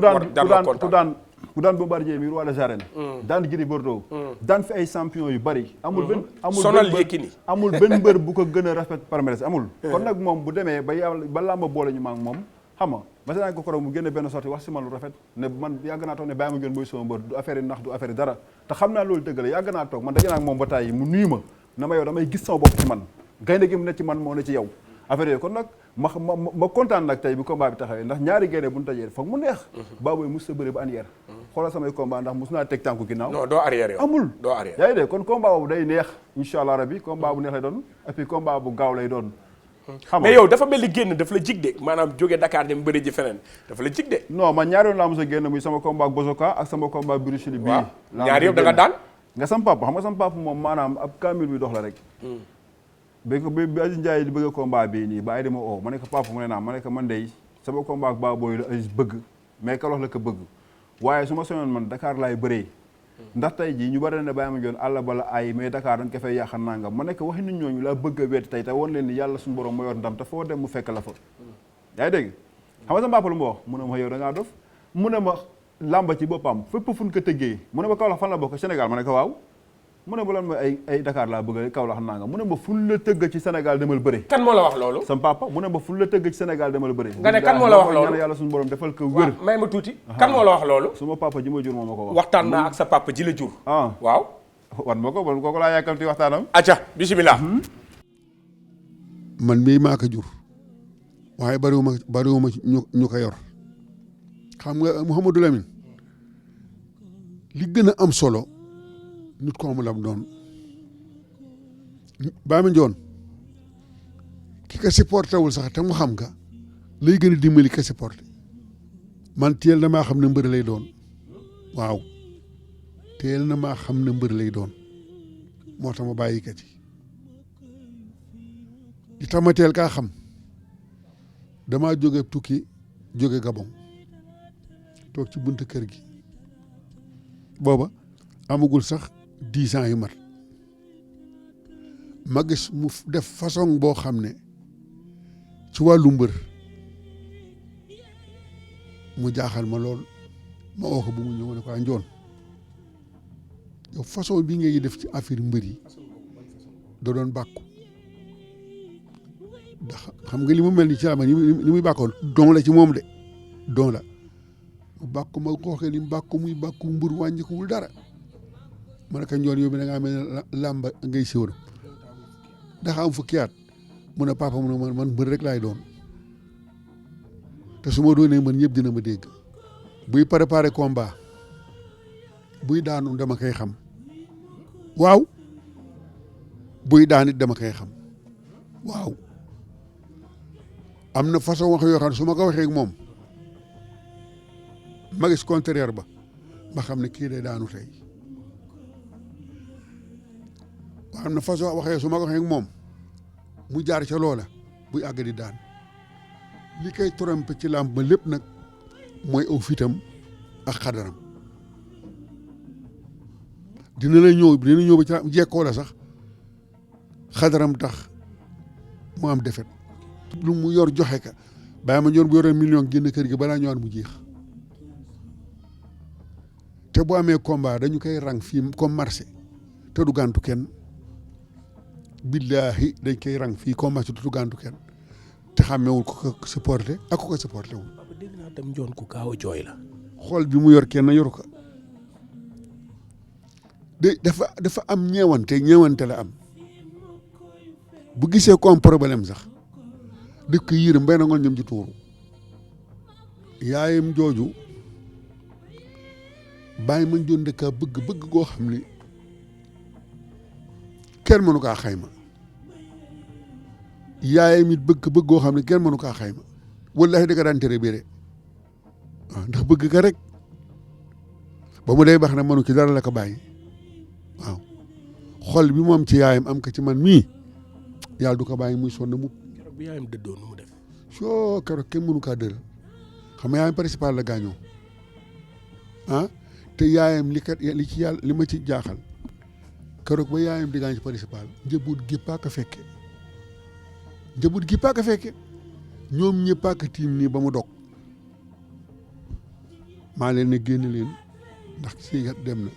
ku daan Bombardier mi roi des arènes daan Gris Bordeaux daan fi ay champion yu bëri amul sonal Yékini amul benn mbër bu ko gën a respect palmarès amul kon nag moom bu demee ba yàlla ba làmb boole ñu maag moom xam nga mas naa ko koro mu génne benn sorti wax si man lu rafet ne man yàgg naa toog ne bàyyi ma joon booy sama mbër du affaire yi ndax du affaire yi dara te xam naa loolu dëgg la yàgg naa toog man daje naa ak moom ba tàyyi mu nuyu ma na ma yow damay gis sama bopp ci man gaynde gi mu ne ci man moo ne ci yow affaire yooyu kon nag ma kontaan nag tey bi combat bi taxawee ndax ñaari gaynde bu ñu tajee foog mu neex Baboy mos sa bëre ba arrière xoolal samay combat ndax mos naa teg tànku ginnaaw non doo arrière yow amul doo arrière yaa ngi dégg kon combat boobu day neex incha allah rabbi combat bu neex lay doon et puis combat bu gaaw lay doon xam mais yow dafa mel ni génn dafa la jig de maanaam jóge Dakar dem bëri ji feneen dafa la jig de non man ñaari yoon laa mos a génn muy sama combat ak Bozoka ak sama combat Bruce Lee bii ñaari yëpp da nga daan nga sam papa xam nga sam papa moom maanaam ab kaamil bi dox la rek bi Aziz Ndiaye di bëgg a combat bii nii ba ay dama oo ma ne ko papa mu ne naa ma ne ko man dey sama combat ak Baboy la Aziz bëgg mais ka wax la ko bëgg waaye su ma soñoon man Dakar laay bëree ndax tey jii ñu bari ne bàyyi ma joon àll bala ay mais Dakar dañ ko fay yàqal nangam ma nekk waxi nit ñooñu laa bëgg a wéet tey te woon leen ni yàlla suñu borom ma yor ndam te foo dem mu fekk la fa yaa ngi dégg xam nga sama papa lu ma wax mu ne ma yow da ngaa dof mu ne ma làmba ci boppam fépp fu ñu ko tëggee mu ne ma Kaolack fan la bokk Sénégal ma ne ko waaw mu ne ma lan mooy ay Dakar laa bëgg Kaolack nangam mu ne ma fu ñu la tëgg ci Sénégal demal bëre kan moo la wax loolu sama papa mu ne ma fu ñu la tëgg ci Sénégal demal bëre nga ne kan moo la wax loolu yàlla suñu borom defal ko wér may ma tuuti kan moo la wax loolu suma papa ji ma jur moo ma ko wax waxtaan naa ak sa papa ji la jur waaw wan ma ko bon kooku laa yàkkamti waxtaanam acca bismillah man mii maa ko jur waaye bariwuma ñu ko yor xam nga Mouhamadou Lamine li gën a am solo nit ko amul am doon Baye Mandione ki ka supporté wul sax te mu xam nga lay gën a dimbali ka supporté man teel na maa xam ne mbër lay doon waaw teel na maa xam ne mbër lay doon moo tax ma bàyyi kat yi li tax ma teel kaa xam damaa jóge tukki jóge Gabon toog ci buntu kër gi booba amagul sax 10 ans yu mat ma gis mu def façon boo xam ne ci wàllu mbër mu jaaxal ma lool ma oo ko bu mu ñëw ma ne ko Njoon yow façon bi ngay def ci affaire mbër yi da doon bàkku ndax xam nga li mu mel ni ci ama ni muy bàkkoon don la ci moom de don la mu bàkku ma xooxee ni bàkku muy bàkku mbër wàññikuwul dara ma ne ko Njoon yow bi da ngaa mel ne làmba ngay siwar daxa am fukki at mu ne papa mu ne man mbër rek laay doon te su ma doonee man ñëpp dina ma dégg buy préparé combat buy daanu dama koy xam waaw buy daan it dama koy xam waaw am na façon wax yoo xam ne su ma ko waxee ak moom ma gis contraire ba ma xam ne kii day daanu tey waa am na façon waxee su ma ko waxee ak moom mu jaar ca loola buy àgg di daan li koy trompé ci làmb ba lépp nag mooy aw fitam ak xadaram dina ñëw ba ca jekkoo la sax xadaram tax mu am defet lu mu yor joxe ka bàyyi ma ñoon bu yoree million génn kër gi balaa ñëwaat mu jeex te bu amee combat dañu koy rang fii comme marché te du gàntu kenn billaahi dañ koy rang fii comme marché te du gàntu kenn te xàmmewul ko ko supporté ak ko supporté wul. papa dégg naa tam njoon ku gaaw a jooy la. xool bi mu yor kenn yoru ko dafa am ñeewante la am bu gisee comme problème sax def ko yërëm mbay na ngoon ñoom ci tuuru yaayam jooju bàyyi ma joon dëkkaa bëgg goo xam ni kenn mënu kaa xayma yaayam it bëgg goo xam ne kenn mënu kaa xayma wallahi da ka daan tere bére waaw ndax bëgg ka rek ba mu day baax na mënu ci dara la ko bàyyi waaw xol bi mu am ci yaayam am ko ci man mii yàlla du ko bàyyi muy sonn mu. keroog bi yaayam dëddoo nu mu def. soo keroog kenn mënu kaa dëral xam nga yaayam principal la gaañoo ah te yaayam li ci yàlla li ma ci jaaxal keroog ba yaayam di gaañ ci principal njaboot gépp a ko fekke njaboot gépp a ko fekke ñoom ñëpp a ko tiim nii ba mu dog maa leen ne génn leen ndax si dem na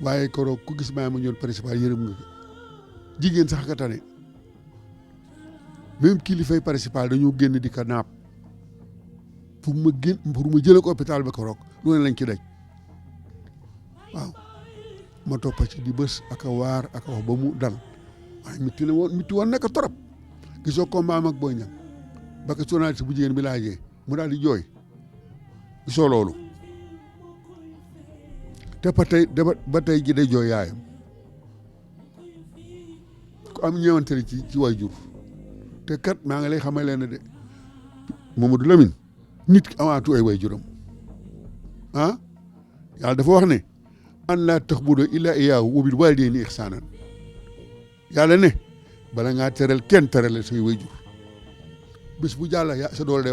waaye keroog ku gis maa ma ñoon principal yërëm nga ko jigéen sax ka tane même kilifay principal dañoo génn di ko naap pour ma jëlee ko hôpital ba keroog loolu lañ ci daj waaw ma toppa ci di bës ak a waar ak a wax ba mu dal waaye mitti woon nekk trop gisoo combat am ak Boy Niang ba ko journaliste bu jigéen bi laajee mu daal di jooy gisoo loolu te ba tey ji day jooy yaayam ku am ñeewante ci waajur te kat maa ngi lay xamal leen de Mamadou Lamine nit ki amaatu ay waajuram ah yàlla dafa wax ne an laa ta'budu illaa iyyaahu wa bil waalidayni ihsaanan yàlla ne bala ngaa teral kenn terale say waajur bés bu jàll sa doole day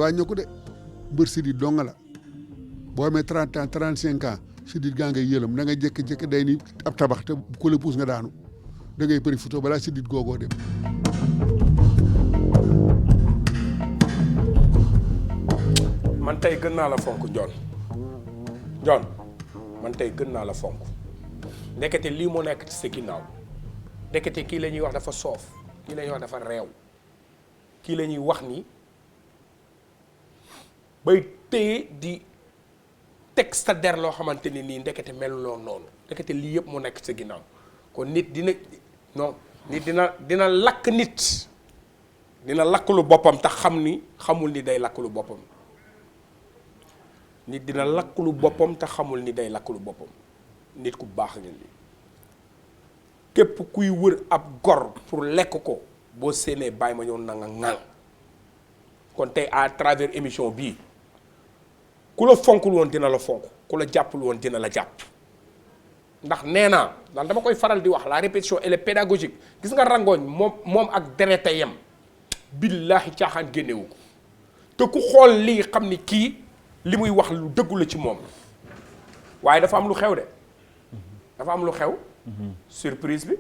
wàññeeku de mbër sidit dong la boo amee 30 ans 35 ans sidit gaa ngay yëlam da nga jékki-jékki day ni ab tabax te ku la puus nga daanu da ngay bëri photo balaa sidit googoo dem. man tey gën naa la fonk Njoon man tey gën naa la fonk ndekete lii moo nekk ci sa ginnaaw ndekete kii la ñuy wax dafa soof kii la ñuy wax dafa réew kii la ñuy wax ni bay téye di teg sa der loo xamante ni nii ndekete meluloo noonu ndekete lii yëpp moo nekk ci sa ginnaaw kon nit dina lakk nit dina lakkalu boppam te xam ni xamul ni day lakkalu boppam nit dina lakkalu boppam te xamul ni day lakkalu boppam nit ku baax ngeen li képp kuy wër ab gor pour lekk ko boo séenee bàyyi ma ñëw na nga ŋaŋ kon tey à travers émission bii ku la fonkul woon dina la fonk ku la jàppul woon dina la jàpp ndax nee naa daal dama koy faral di wax la répétition elle est pédagogique gis nga rangooñ moom ak derete yem billaahi caaxaan génnewu ko te ku xool lii xam ni kii li muy wax lu dëggu la ci moom waaye dafa am lu xew de dafa am lu xew surprise bi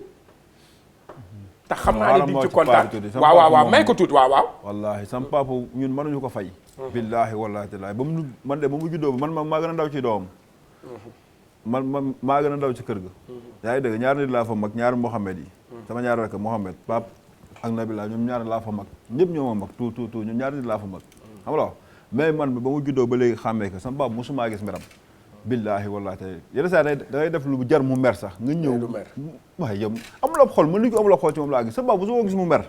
te xam naa ne di ci kontaan waaw may ko tuuti waaw wallaahi sam papa ñun mënuñu ko fay billaahi wallaahi tallaahi ba mu man de ba mu juddoo man maa gën a ndaw ci doom man maa gën a ndaw ci kër ga yaa ngi dégg ñaar nit laa fa mag ñaari Mohamed yi sama ñaari rakk Mohamed Pape ak Nabila ñoom ñaar laa fa mag ñëpp ñoo ma mag tout ñoom ñaari nit laa fa mag xam nga mais man ba mu juddoo ba léegi xàmmee ko sama papa mosumaa gis meram billaahi wallaahi te yenn saa da ngay def lu jar mu mer sax nga ñëw waaye yow amuloo xol man nit ko amuloo xol ci moom laa gis sa papa mosuma gis mu mer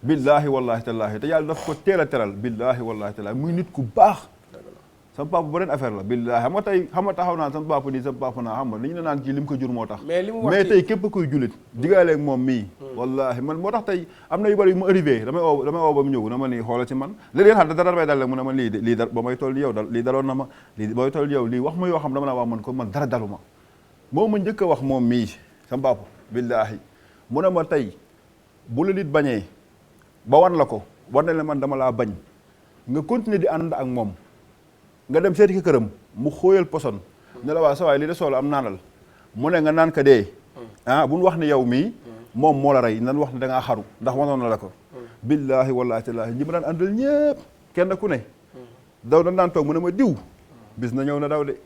billaahi wallaahi tallaahi te yàlla daf ko teel a teral billaahi wallaahi tallaahi muy nit ku baax sama papa beneen affaire la billaahi xam nga tey xam nga taxaw naan sama papa nii sama papa naa xam nga li ñu ne naan kii li mu ko jur moo tax mais tey képp kuy jullit diggaaleeg moom mii wallahi man moo tax tey am na yu bëri yu mu arrivé damay oo ba mu ñëw na ma nii xoolal ci man léeg-léeg xam dara may dal mu ne ma lii ba may toll yow lii daloon na ma lii ba may toll yow lii wax ma yoo xam dama naa wax man ko man dara dalu ma moo ma njëkk a wax moom mii sa mbàpp billaahi mu ne ma tey bu la nit bañee ba wan la ko war na la man dama laa bañ nga continuer di ànd ak moom nga dem seeti ki këram mu xóoyal poson ne la waa sa waay lii de soolo am naanal mu ne nga naan ka dee bu ñu wax ne yow mii moom moo la rey nan wax ne da ngaa xaru ndax wanoon na la ko billaahi wallaahi tallaahi ñi ma daan àndal ñëpp kenn ku ne daw dañ daan toog mu ne ma diw bis na ñëw na daw de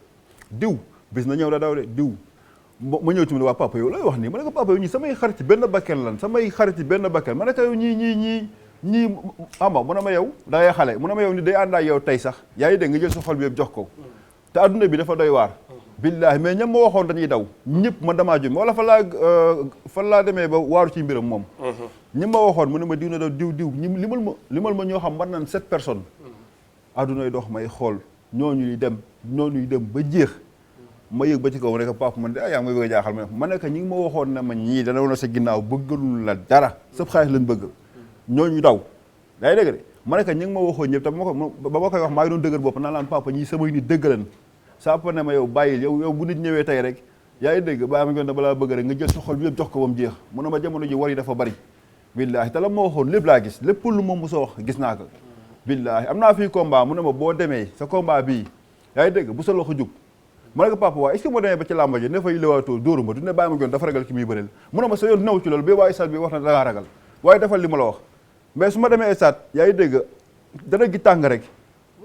diw bis na ñëw na daw de diw ma ñëw ci mu ne waa papa yow lay wax nii ma ne ko papa yow ñii samay xarit benn bakken lan samay xarit benn bakken ma ne ko yow ñii ama mu ne ma yow da ngay xale mu ne ma yow ni day ànd ak yow tey sax yaa ngi dégg nga jël sa xol bi yëpp jox ko te adduna bi dafa doy waar billaahi mais ñam ma waxoon dañuy daw ñëpp man damaa jum wala fan laa demee ba waaru ci mbiram moom ñi ma waxoon mu ne ma diw na daw diw ñi limal ma ñoo xam man naan 7 personnes adduna yi dox may xool ñooñuy dem ba jeex ma yëg ba ci kaw rek papa man de yaa ngi may bëgg a jaaxal ma ne ko ñi ngi ma waxoon ne ma ñii dana woon sa ginnaaw bëggalul la dara sëb xaalis lañ bëgg ñooñu daw yaa ngi dégg de ma ne ko ñi ngi ma waxoon ñëpp te ba ma koy wax maa ngi doon dëgër bopp naan laan papa ñii samay nit dëggalan saa pa ne ma yow bàyyil yow bu nit ñëwee tey rek yaa ngi dégg bàyyi ma ngi doon balaa bëgg rek nga jël sa xol bi yëpp jox ko ba mu jeex mu ne ma jamono ji war yi dafa bari billaahi te la ma waxoon lépp laa gis lépp lu ma mosoo wax gis naa ko billaahi am naa fii combat mu ne ma boo demee sa combat bii yaa ngi dégg bu sa loxo jug ma ne ko papa waaye est-ce que moo demee ba ci làmba ji ne fay lewaatoo dóoru ma du ne bàyyi ma goon dafa ragal ki muy bëreel mu ne ma sa yoon naw ci loolu ba waaye stade bi wax na da ngaa ragal waaye defal li ma la wax mais su ma demee stade yaa ngi dégg dana gi tàng rek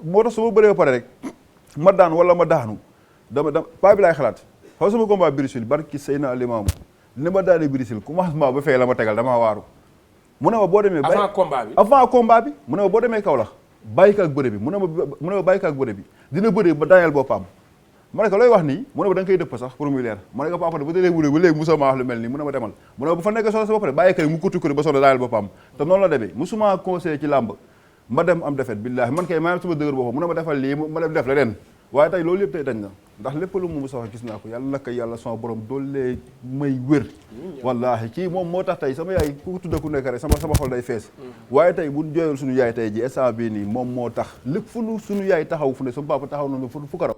moo tax su ma bëree ba pare rek ma daan wala ma daanu dama paa bi laay xalaat xaw sama combat Brésil barki Seyna Limaamu ni ma daanee Brésil commencement ba fee la ma tegal damaa waaru mu ne ma boo demee avant combat bi mu ne ma boo demee Kaolack bàyyi ko ak bëre bi mu ne ma bàyyi ko ak bëre bi dina bëre ba daaneel boppam ma ne ko looy wax nii mu ne ma da nga koy dëpp sax pour muy leer ma ne ko papa ba dalee wuré ba léegi mosoo maa wax lu mel nii mu ne ma demal mu ne ma bu fa nekk solo sa ba pare bàyyi ko mu kutti ba soxla daaneel boppam te noonu la demee musuma conseillé ci làmb ma dem am defet billaahi man kay maa sama dëgër boppam mu ne ma defal lii ma dem def leneen waaye tey loolu yëpp tey dañ na ndax lépp lu mu mos a wax gis naa ko yàlla naka yàlla sama borom doole may wér wallaahi kii moom moo tax tey sama yaay ku tudda ku nekk rek sama xol day fees waaye tey bu jooyoon suñu yaay tey ji instant bii nii moom moo tax lépp fu nu suñu yaay taxaw fu ne sama papa taxaw na fu ko raw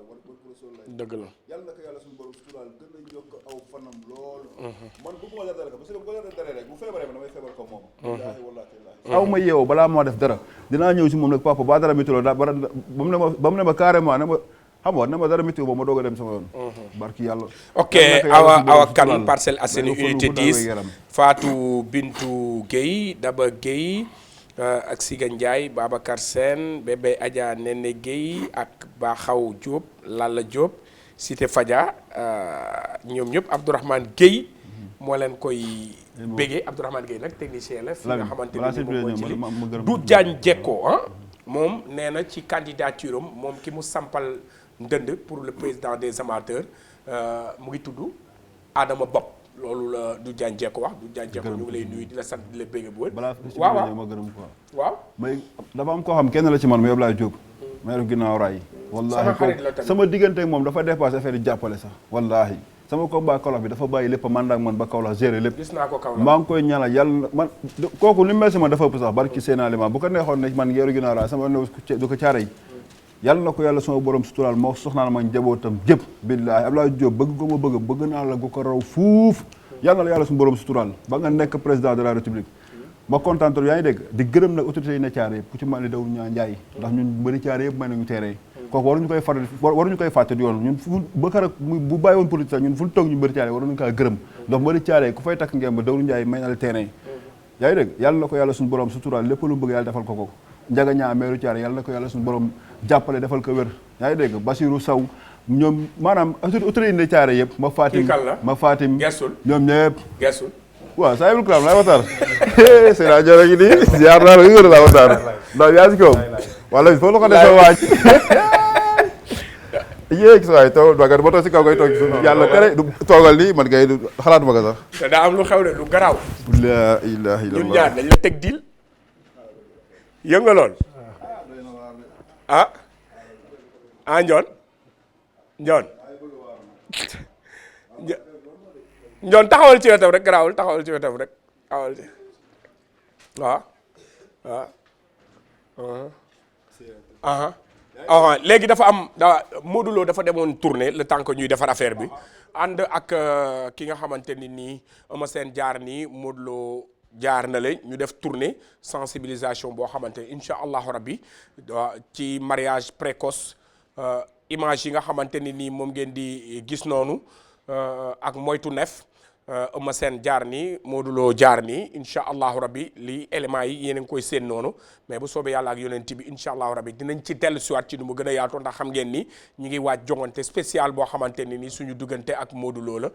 dëgg la yàlla naka yàlla suñu borom suturaal gën a yokk aw fanam loolu man bëgguma la dara ko parce que bu ko dara rek bu feebaree damay feebar ko moom wallaahi wallaahi aw ma yeewoo balaa moo def dara dinaa ñëw si moom nag papa ba dara météo daa ba mu ne ma carrément ne ma xam nga ne ma dara météo ba ma doog a dem sama yoon barki yàlla ok awa kan Parcelles Assainies unité 10 Fatou Bintou Guèye Daba Guèye ak Siga Ndiaye Babacar Sène bébé Adja Nene Guèye ak Baxaw Diop Lalla Diop Cité Fadia ñoom ñëpp Abdourahmane Guèye moo leen koy bégee Abdourahmane Guèye nag technicien la fi nga xamante ni moom mooy ci du Diagne Diecko moom nee na ci candidature am moom ki mu sampal ndënd pour le président des amateurs mu ngi tudd Adama Bopp loolu la du Diagne Diecko wax du Diagne Diecko ñu ngi lay nuyu di la sant di la bégge bu wër waaw ma gërëm quoi waaw mais dafa am koo xam kenn la ci man mu Abdoulaye Diop maire ginnaaw raay wallaahi sama diggante ak moom dafa dépassé affaire yi jàppale sax wallaahi sama combat Kaolack bi dafa bàyyi lépp mandat ak man ba Kaolack géré lépp gis naa ko Kaolack maa ngi koy ñaanal yàlla man kooku li mu mel si man dafa ëpp sax barki Seyna Lima bu ko neexoon ne man geeru ginnaaw raay sama du ko caare yi yàlla na ko yàlla sama borom suturaal moo soxnaan ma njabootam jëpp billaahi Abdoulaye Diop bëgg ko ma bëgg naa la gu ko raw fuuf yàlla na la yàlla suñu borom suturaal ba nga nekk président de la république ma kontaan trop yaa ngi dégg di gërëm nag autorités yi ne Thiaré yëpp ku ci mel ni Dawul ñaa Njaay ndax ñun bëri Thiaré yëpp may nañu terrain kooku waruñu koy fàtte yoon ñun fu ba kar bu bàyyi woon politique sax ñun fu ñu toog ñu bëri Thiaré waruñu kaa gërëm ndax bëri Thiaré ku fay takk ngeen ba Dawul Njaay may na la terrain yaa ngi dégg yàlla na ko yàlla suñu borom suturaal lépp lu bëgg yàlla defal ko Njaga ñaa meeru Thiaré yàlla na ko yàlla suñu borom jàppale defal ko wér yaa ngi dégg Basirou Sow ñoom maanaam autorité yi ne Thiaré yëpp ma Fatim ñoom ñëpp waaw saa yibul kalaam laay waxtaan c'est la joro gi nii ziar naa la wér laa waxtaan ndax yaa si kawam wala foofu la ko defee waaj yéeg sa waay toog ba toog si kaw ngay toog yàlla tere du toogal nii man kay xalaatuma ko sax te daa am lu xew de lu garaaw la ilaha illallah ñun ñaar dañ la teg diil yënga lool Njoon taxawal ci wetam rek garaawul taxawal ci wetam rek xawal waaw waaw léegi dafa am Modou Lo dafa demoon tournée le temps que ñuy defar affaire bi ànd ak ki nga xamante ni nii Eumeu Sène jaar nii Modou Lo jaar na la ñu def tournée sensibilisation boo xamante ni incha allahu rabbi ci mariage précoce image yi nga xamante ni nii moom ngeen di gis noonu ak moytu nef Eumeu Sène jaar nii Modou Lo jaar nii incha allahu rabbi lii éléments yi yéen a ngi koy seen noonu mais bu soobee yàlla ak yonent bi incha allahu rabbi dinañ ci dellu siwaat ci nu mu gën a yaatoo ndax xam ngeen ni ñu ngi waaj jongante spécial boo xamante ni nii suñu duggante ak Modou Lo la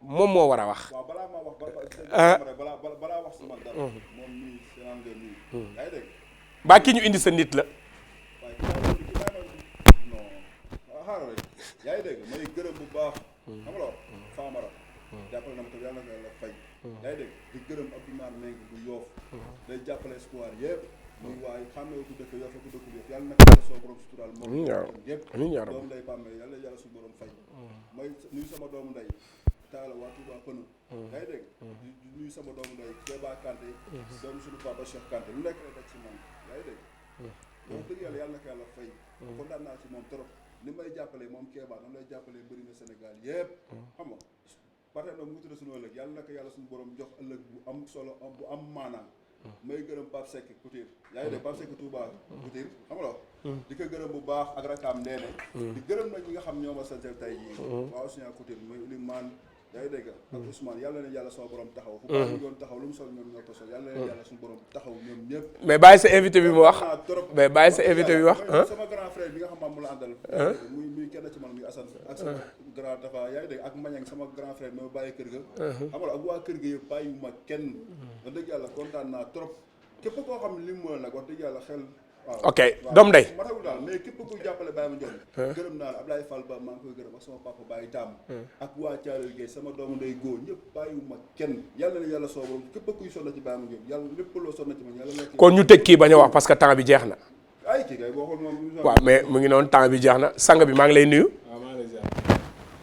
moom moo war a wax. waaw balaa maa wax balaa wax sama dara. moom mii seen ngeen nii. yaa ngi dégg. ba ki ñu indi sa nit la. waaye non xaaral rek yaa ngi dégg may gërëm bu baax. xam nga loolu Famara. jàppale na ma tamit yàlla na la fay. yaa ngi dégg di gërëm Abdoulaye Mbengue bu Yoof. day jàppale espoir yëpp. muy waaye xam ne ku dëkk Yoof ak ku dëkk Yoof yàlla na ko soo borom suturaal moom. yëpp doomu ndey Bambey yàlla yàlla suñu borom fay. may nuyu sama doomu ndey. taala waa Touba Pënë. yaa ngi dégg. di nuyu sama doomu ndey Kéba Kanté. doomu suñu papa Cheikh Kanté lu nekk rek ci man yaa ngi dégg. wax dëgg yàlla na ko yàlla fay. kontaan naa ci moom trop. ni may jàppale moom Kéba noonu lay jàppale bëri na Sénégal yëpp. xam nga parce que nag mu tudd suñu ëllëg yàlla na ko yàlla suñu borom jox ëllëg bu am solo bu am maanaam. may gërëm Pape Seck Couture yaa ngi dégg Pape Seck Touba Couture xam nga di ko gërëm bu baax ak rakaam Ndeene di gërëm nag ñi nga xam ñoo ma santel tey jii waaw Ousmane Couture muy Limane yaa ngi dégg ak Ousmane yàlla na yàlla sama borom taxaw fu baax ñu doon taxaw lu mu sol ñoom ñoo ko sol yàlla na yàlla suñu borom taxaw ñoom ñëpp mais bàyyi sa invité bi mu wax mais bàyyi sa invité bi wax sama grand frère bi nga xam maam mu la àndal muy kenn ci man muy Assane ak sama grand dafa yaa ngi dégg ak Mañang sama grand frère ma bàyyi kër ga xam nga ak waa kër ga yëpp bàyyi ma kenn wax dëgg yàlla kontaan naa trop képp koo xam ne li mu mën nag wax dëgg yàlla xel ok doom ndey matawul daal mais képp kuy jàppale Baye Mandione gërëm naa la Ablaye Fall Ba maa ngi koy gërëm ak sama papa Baye Tam ak waa Thiaroye Gueye sama doomu ndey góor ñëpp bàyyiwuma kenn yàlla na yàlla sooborom képp kuy sonna ci Baye Mandione yàlla lépp loo sonna ci man yàlla nekk kon ñu tëj kii bañ a wax parce que temps bi jeex na ay kii kay boo xool moom waaw mais mu ngi noonu temps bi jeex na sang bi maa ngi lay nuyu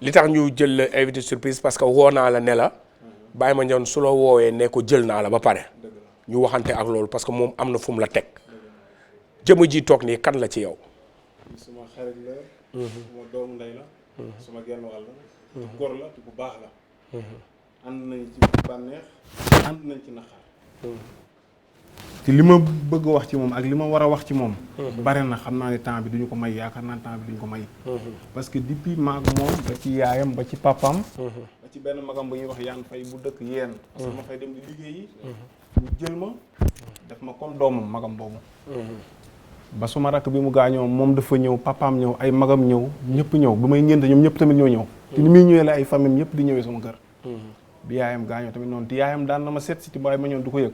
li tax ñu jël la invité surprise parce que woo naa la ne la Baye Mandione su la woowee ne ko jël naa la ba pare ñu waxante ak loolu parce que moom am na fu mu la teg jëmm ji toog nii kan la ci yow. suma xarit la. suma doomu ndey la. suma genn wàll la. góor la te bu baax la. ànd nañ ci bànneex ànd nañ ci naxaar. te li ma bëgg wax ci moom ak li ma war a wax ci moom. bare na xam naa ne temps bi duñu ko may yaakaar naa temps bi duñu ko may. parce que depuis maag moom ba ci yaayam ba ci papaam. ba ci benn magam bu ñuy wax yaan fay bu dëkk yéen. parce que ma fay dem di liggéeyi. ñu jël ma def ma comme doomam magam boobu. ba suma rakk bi mu gaañoo moom dafa ñëw papaam ñëw ay magam ñëw ñëpp ñëw ba may ngénte ñoom ñëpp tamit ñoo ñëw. te ni muy ñëwee la ay famille ñëpp di ñëwee sama kër. bi yaayam gaañoo tamit noonu te yaayam daan na ma seet si ci Baye Mandione du ko yëg.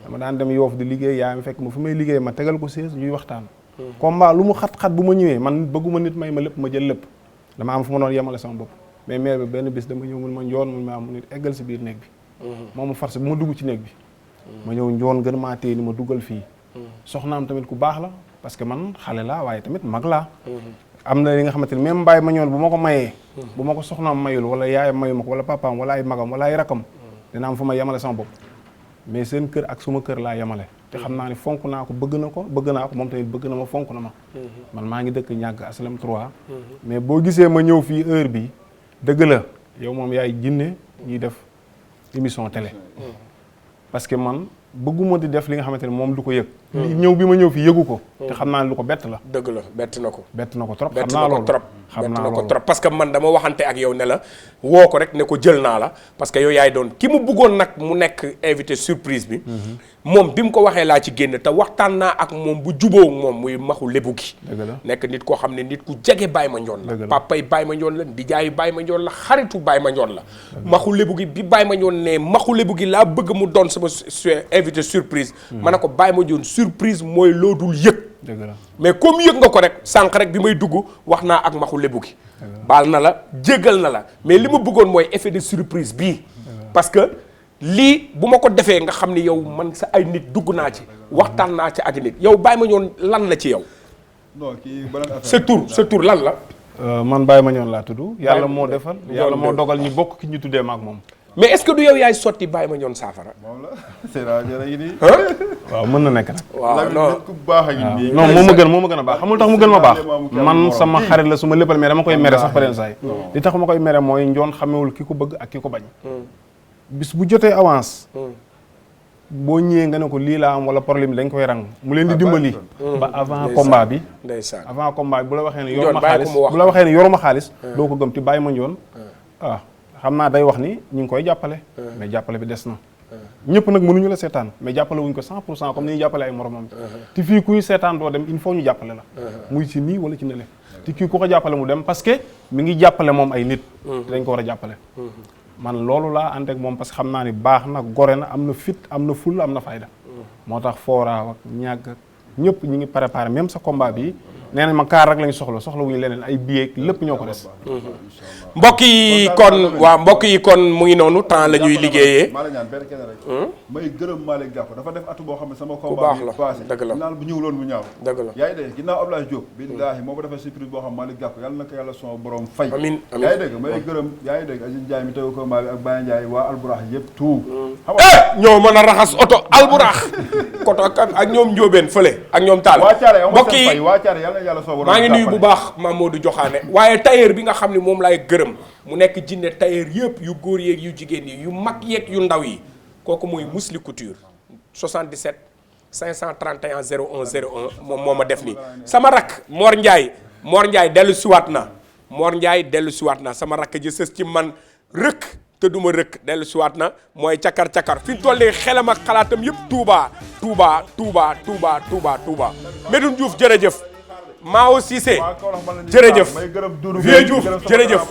dama daan dem Yoof di liggéey yaayam fekk ma fu may liggéey ma tegal ko sées ñuy waxtaan. combat lu mu xat-xat bu ma ñëwee man bëgguma nit may ma lépp ma jël lépp dama am fu ma doon yemale sama bopp mais mère bi benn bis dama ñëw mun ma njoon mun ma am nit eggal si biir néeg bi. moom mu forcé bu ma dugg ci néeg bi. ma ñëw njoon gën maa téye ni ma duggal fii. soxnaam tamit ku baax la parce que man xale laa waaye tamit mag laa. am na li nga xamante ni même Baye Mandione bu ma ko mayee. bu ma ko soxnaam mayul wala yaayam mayu ma ko wala papaam wala ay magam wala ay rakam. dina am fu ma yemale sama bopp. mais seen kër ak suma kër laa yemale. te xam naa ni fonk naa ko bëgg naa ko moom tamit bëgg na ma fonk na ma. man maa ngi dëkk ñàgg Aslam 3. mais boo gisee ma ñëw fii heure bi dëgg la yow moom yaay jinne ñuy def émission télé. parce que man bëgguma di def li nga xamante ne moom du ko yëg. ñëw bi ma ñëw fii yëgu ko. te xam naa ne lu ko bett la. dëgg la bett na ko. bett na ko trop bett na ko trop xam naa loolu parce que man dama waxante ak yow ne la woo ko rek ne ko jël naa la parce que yow yaay doon ki mu bëggoon nag mu nekk invité surprise bi. moom bi mu ko waxee laa ci génn te waxtaan naa ak moom bu jubóo moom muy maxu lébu gi. nekk nit koo xam ne nit ku jege Baye Mandione la. papay Baye Mandione la ndijaayu Baye Mandione la xaritu Baye Mandione la. maxu lébu gi bi Baye Mandione ne maxu lébu gi laa bëgg mu doon sama invité surprise. ma ne ko Baye Mandione surprise mooy loo dul yëg. mais comme yëg nga ko rek sànq rek bi may dugg wax naa ak maxu lébu gi. baal na la jéggal na la mais li ma bëggoon mooy effet de surprise bii. parce que lii bu ma ko defee nga xam ni yow man sa ay nit dugg naa ci waxtaan naa ci ak nit yow Baye Mandione lan la ci yow. non kii sa tur lan la. man Baye Mandione laa tudd. yàlla moo defal yàlla moo dogal ñu bokk ki ñu tuddee ma ak moom. mais est-ce que du yow yaay sotti Baye Mandione saafara. moom la c'est la jërëjëf nii. waaw mën na nekk nag. waaw non ku baax ak nii. non moo ma gën a baax xamul tax mu gën ma baax man sama xarit la su ma léppal mais dama koy mere sax paren saay li tax ma koy mere mooy Ndione xamewul ki ko bëgg ak ki ko bañ. bis bu jotee avance. boo ñëwee nga ne ko lii laa am wala problème dañ koy rang mu leen di dimbali. ba avant combat bi. ndeysaan avant combat bi bu la waxee ne yoruma xaalis bu la waxee ne yoruma xaalis. doo ko gëm ti Baye Mandione. waaw xam naa day wax ni ñu ngi koy jàppale. mais jàppale bi des na. ñëpp nag mënuñu la seetaan mais jàppale wuñ ko 100% comme ni ñuy jàppale ay moromam. te fii kuy seetaan doo dem il faut ñu jàppale la. muy ci nii wala ci nële. te kii ku ko jàppale mu dem parce que mi ngi jàppale moom ay nit. te dañ ko war a jàppale. man loolu laa ànd ak moom parce que xam naa ni baax na gore na am na fit am na ful am na fayda. moo tax fooraaw ak ñàgg ak ñëpp ñu ngi préparé même sa combat bi nee nañ ma kaar rek lañu soxla wuñu leneen ay billets lépp ñoo ko des. mbokk yi kon mu ngi noonu temps la ñuy liggéeyee. maa la ñaan benn kenn rek. may gërëm Malick Gakou dafa def atu boo xam ne sama ku combat baax bi la passé dëgg la naan bu ñëwuloon mu ñaaw. dëgg la yaa ngi dégg ginnaaw Abdoulaye Diop. billaahi moo ko defee surprise boo xam Malick Gakou yàlla na ko yàlla son borom fay. amiin amiin yaa ngi dégg may gërëm yaa ngi dégg Aziz Ndiaye mi tegu combat bi ak Baye Ndiaye waa Alburax yëpp tout. xam nga ñoo mën a raxas oto Alburax koto ak ñoom Njóobeen fële ak ñoom Taal. mbokk yi waa Thiaré yàlla na yàlla son borom maa ngi nuyu bu baax Mamadou Joxaane waaye tailleur bi nga xam ne moom laay gërëm mu nekk jinne tailleur yëpp yu góor yeeg yu jigéen yi yu mag yeeg yu ndaw yi kooku mooy Mousli Couture 77 531 01 01 moom moo ma def nii sama rak Mor Ndiaye dellu siwaat na Mor Ndiaye dellu siwaat na sama rakk ji sës ci man rëkk te duma rëkk dellu siwaat na mooy cakar fi ñu tollee xelam ak xalaatam yëpp Touba Medoune Diouf jërëjëf Mao Cissé jërëjëf Vieux Diouf jërëjëf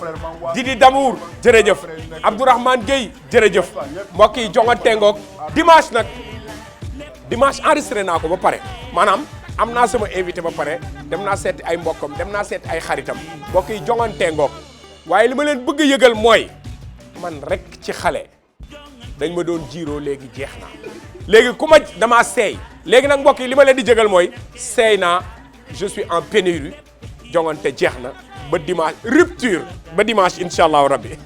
Didi Damour jërëjëf Abdourahmane Gueye jërëjëf mbokk yi jongante ngoog dimanche enregistré naa ko ba pare maanaam am naa sama invité ba pare dem naa seeti ay mbokkam dem naa seeti ay xaritam mbokk yi jongante ngoog waaye li ma leen bëgg a yëgal mooy man rek ci xale dañ ma doon jiiroo léegi jeex na léegi ku ma damaa seey léegi nag mbokk yi li ma leen di jëgal mooy seey naa je suis en pénurie jongante jeex na ba dimanche rupture ba dimanche incha allahu rabbi